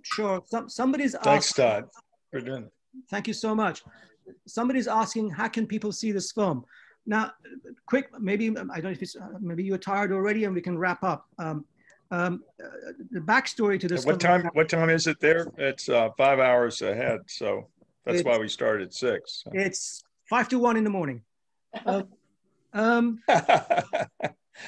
Sure. Somebody's asking. Thanks, Todd, for doing it. Thank you so much. Somebody's asking, how can people see this film? Now, quick, maybe, I don't know if it's, maybe you're tired already and we can wrap up. The backstory to this. What time is it there? It's 5 hours ahead. So that's why we started at 6. So. It's 5 to 1 in the morning.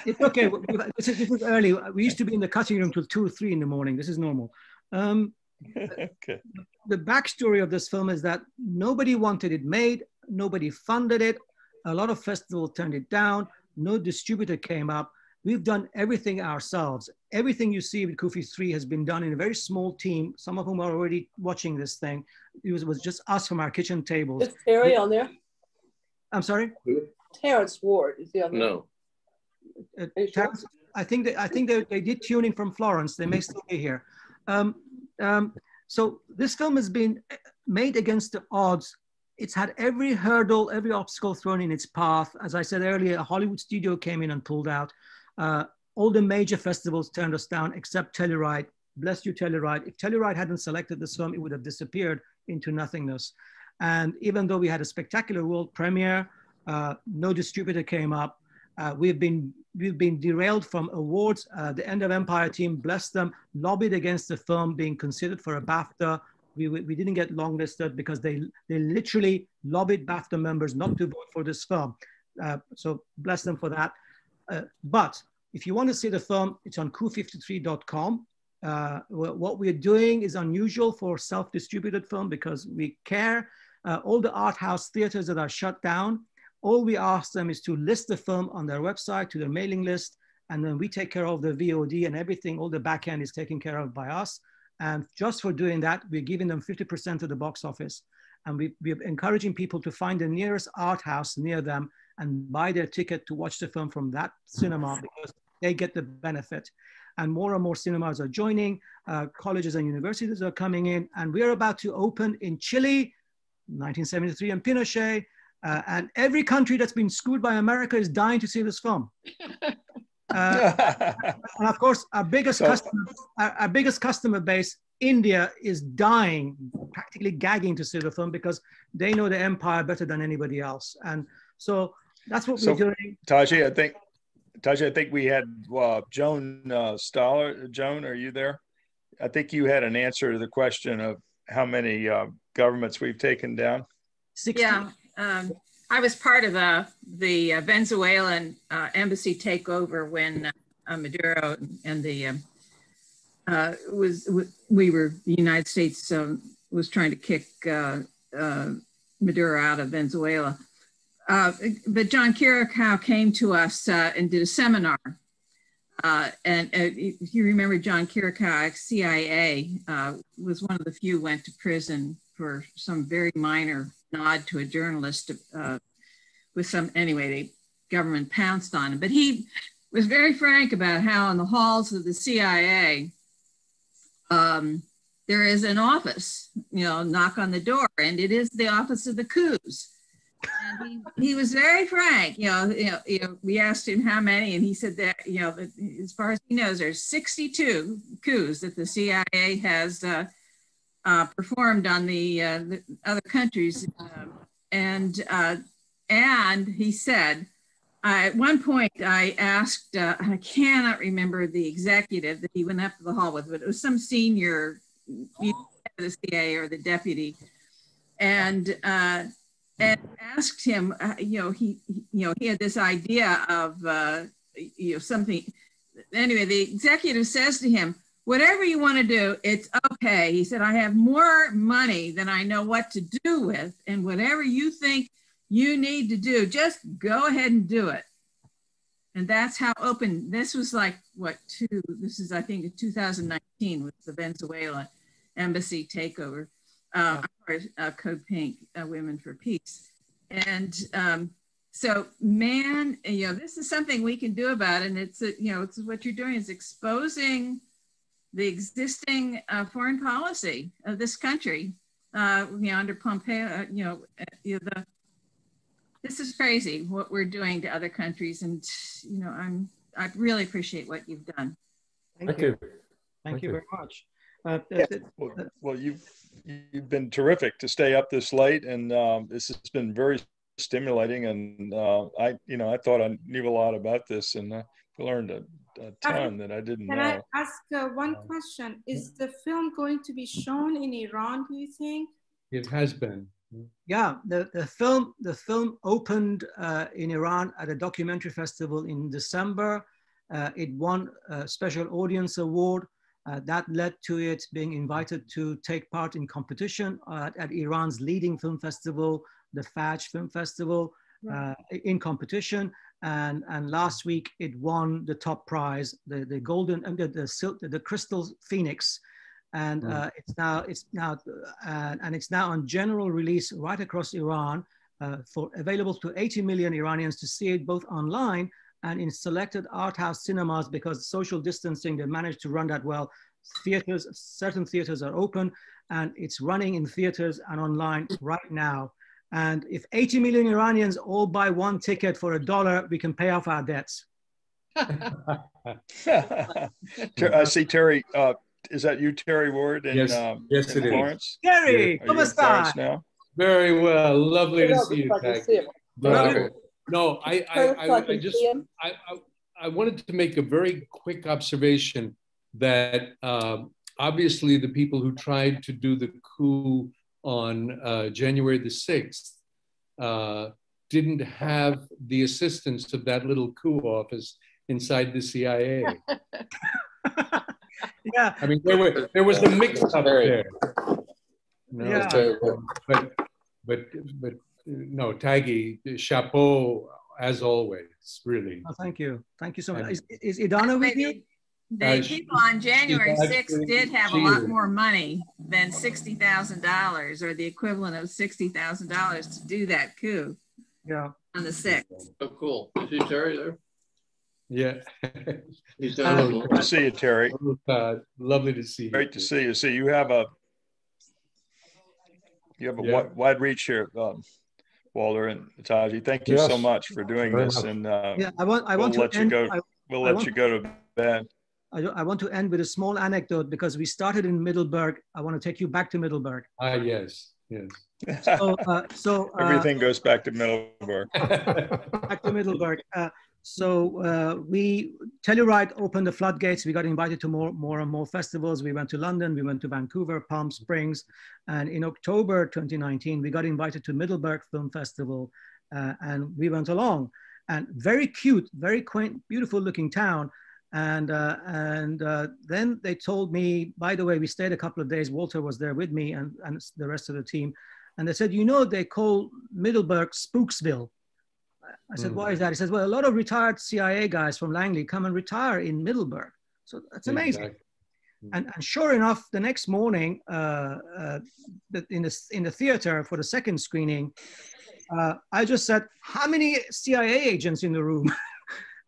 It's okay. This is early. We used to be in the cutting room till 2 or 3 in the morning. This is normal. Okay. The backstory of this film is that nobody wanted it made. Nobody funded it. A lot of festivals turned it down. No distributor came up. We've done everything ourselves. Everything you see with Kufi 3 has been done in a very small team, some of whom are already watching this thing. It was just us from our kitchen tables. Is Terry on there? I'm sorry? Terrence Ward, is he on there? Terrence, I think they did tuning from Florence. They may still be here. So this film has been made against the odds. It's had every hurdle, every obstacle thrown in its path. As I said earlier, a Hollywood studio came in and pulled out. All the major festivals turned us down except Telluride. Bless you, Telluride. If Telluride hadn't selected this film, it would have disappeared into nothingness. And even though we had a spectacular world premiere, no distributor came up. We've been derailed from awards. The End of Empire team, bless them, lobbied against the film being considered for a BAFTA. We didn't get longlisted because they literally lobbied BAFTA members not to vote for this film. So bless them for that. But if you want to see the film, it's on coup53.com. What we're doing is unusual for self-distributed film because we care. All the art house theaters that are shut down, all we ask them is to list the film on their website, to their mailing list, and then we take care of the VOD and everything. All the back end is taken care of by us. And just for doing that, we're giving them 50% of the box office. And we're encouraging people to find the nearest art house near them and buy their ticket to watch the film from that cinema because they get the benefit. And more cinemas are joining, colleges and universities are coming in, and we're about to open in Chile, 1973 and Pinochet, and every country that's been screwed by America is dying to see this film. And of course, our biggest customer base, India, is dying, practically gagging to see the film because they know the empire better than anybody else. And so that's what we're doing. Taghi, I think we had Joan Stoller. Joan, are you there? I think you had an answer to the question of how many governments we've taken down. 60. Yeah, I was part of the Venezuelan embassy takeover when Maduro and the the United States was trying to kick Maduro out of Venezuela. But John Kirikow came to us and did a seminar. And if you remember John Kirikow, CIA, was one of the few who went to prison for some very minor nod to a journalist. with some, anyway, the government pounced on him. But he was very frank about how in the halls of the CIA, there is an office, you know, knock on the door, and it is the office of the coups. And he was very frank, you know, we asked him how many, and he said that, you know, that as far as he knows, there's 62 coups that the CIA has performed on the other countries. And he said, at one point I asked, I cannot remember the executive that he went up to the hall with, but it was some senior, either the CIA or the deputy, and asked him, he had this idea of, something. Anyway, the executive says to him, whatever you want to do, it's okay. He said, I have more money than I know what to do with, and whatever you think you need to do, just go ahead and do it. And that's how open, this was like, this is, I think, 2019 with the Venezuela embassy takeover, Code Pink, Women for Peace. And so, man, this is something we can do about it. And it's what you're doing is exposing the existing foreign policy of this country, under Pompeo, this is crazy what we're doing to other countries. And, I really appreciate what you've done. Thank you. Thank you very much. Well, you've been terrific to stay up this late, and this has been very stimulating. And I thought I knew a lot about this, and I learned a ton that I didn't know. Can I ask one question? Is the film going to be shown in Iran, do you think? It has been. Yeah, the film opened in Iran at a documentary festival in December. It won a special audience award. That led to it being invited to take part in competition at Iran's leading film festival, the Fajr Film Festival, in competition. And last week it won the top prize, the golden, the crystal phoenix. And it's now on general release right across Iran, available to 80 million Iranians to see it both online and in selected art house cinemas, because social distancing, they managed to run that well. Certain theaters are open, and it's running in theaters and online right now. And if 80 million Iranians all buy one ticket for $1, we can pay off our debts. I see Terry. Is that you, Terry Ward? In, yes, in it Florence? is. Terry, come on, Florence now. Very well. Lovely to see you, Taghi. No, I wanted to make a very quick observation that obviously the people who tried to do the coup on January the 6th didn't have the assistance of that little coup office inside the CIA. Yeah, I mean, there was a mix-up there. No, yeah. But no, Taghi, chapeau as always, really. Oh, thank you so much. Is Idana with you? The people on January 6th did have a lot more money than $60,000 or the equivalent of $60,000 to do that coup. Yeah. On the 6th. Oh, cool. Is he Terry there? Yeah. Good to see you, Terry. Lovely to see you. Great to see you. See, you have a wide reach here, Walter and Taghi. Thank you so much for doing this. And we'll let you go to bed. I want to end with a small anecdote, because we started in Middleburg. I want to take you back to Middleburg. Yes. So everything goes back to Middleburg. Back to Middleburg. We Telluride opened the floodgates. We got invited to more and more festivals. We went to London, we went to Vancouver, Palm Springs, and in October 2019, we got invited to Middleburg Film Festival, and we went along. And very cute, very quaint, beautiful looking town. And then they told me, by the way, we stayed a couple of days. Walter was there with me and the rest of the team. And they said, they call Middleburg Spooksville. I said, why is that? He says, well, a lot of retired CIA guys from Langley come and retire in Middleburg. So that's amazing. Exactly. And sure enough, the next morning, in the theater for the second screening, I just said, how many CIA agents in the room?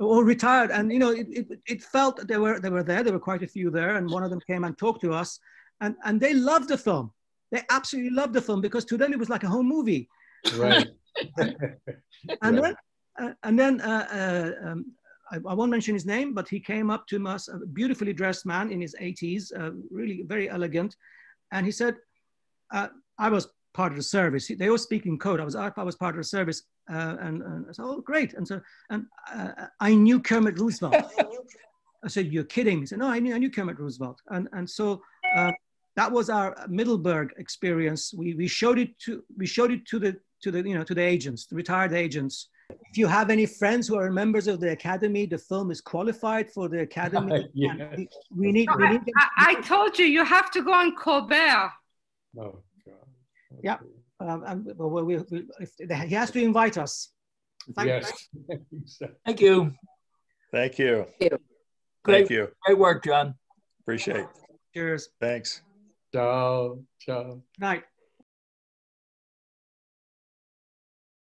All retired, and you know, it felt that they were there. There were quite a few there, and one of them came and talked to us, and they loved the film. They absolutely loved the film because to them it was like a home movie. Right. and then I won't mention his name, but he came up to us, a beautifully dressed man in his 80s, really very elegant, and he said, "I was part of the service." They all speak in code. I was part of the service, and I said, "Oh, great!" And so, I knew Kermit Roosevelt. I said, "You're kidding?" He said, "No, I knew Kermit Roosevelt." And so that was our Middleburg experience. We showed it to the agents, the retired agents. If you have any friends who are members of the academy, the film is qualified for the academy. Yeah. We need. I told you, you have to go on Covert. Oh, God. Yeah. He has to invite us. Yes. Thank you. Thank you. Great, Thank you. Great work, John. Appreciate it. Cheers. Thanks. Ciao. Ciao. Night.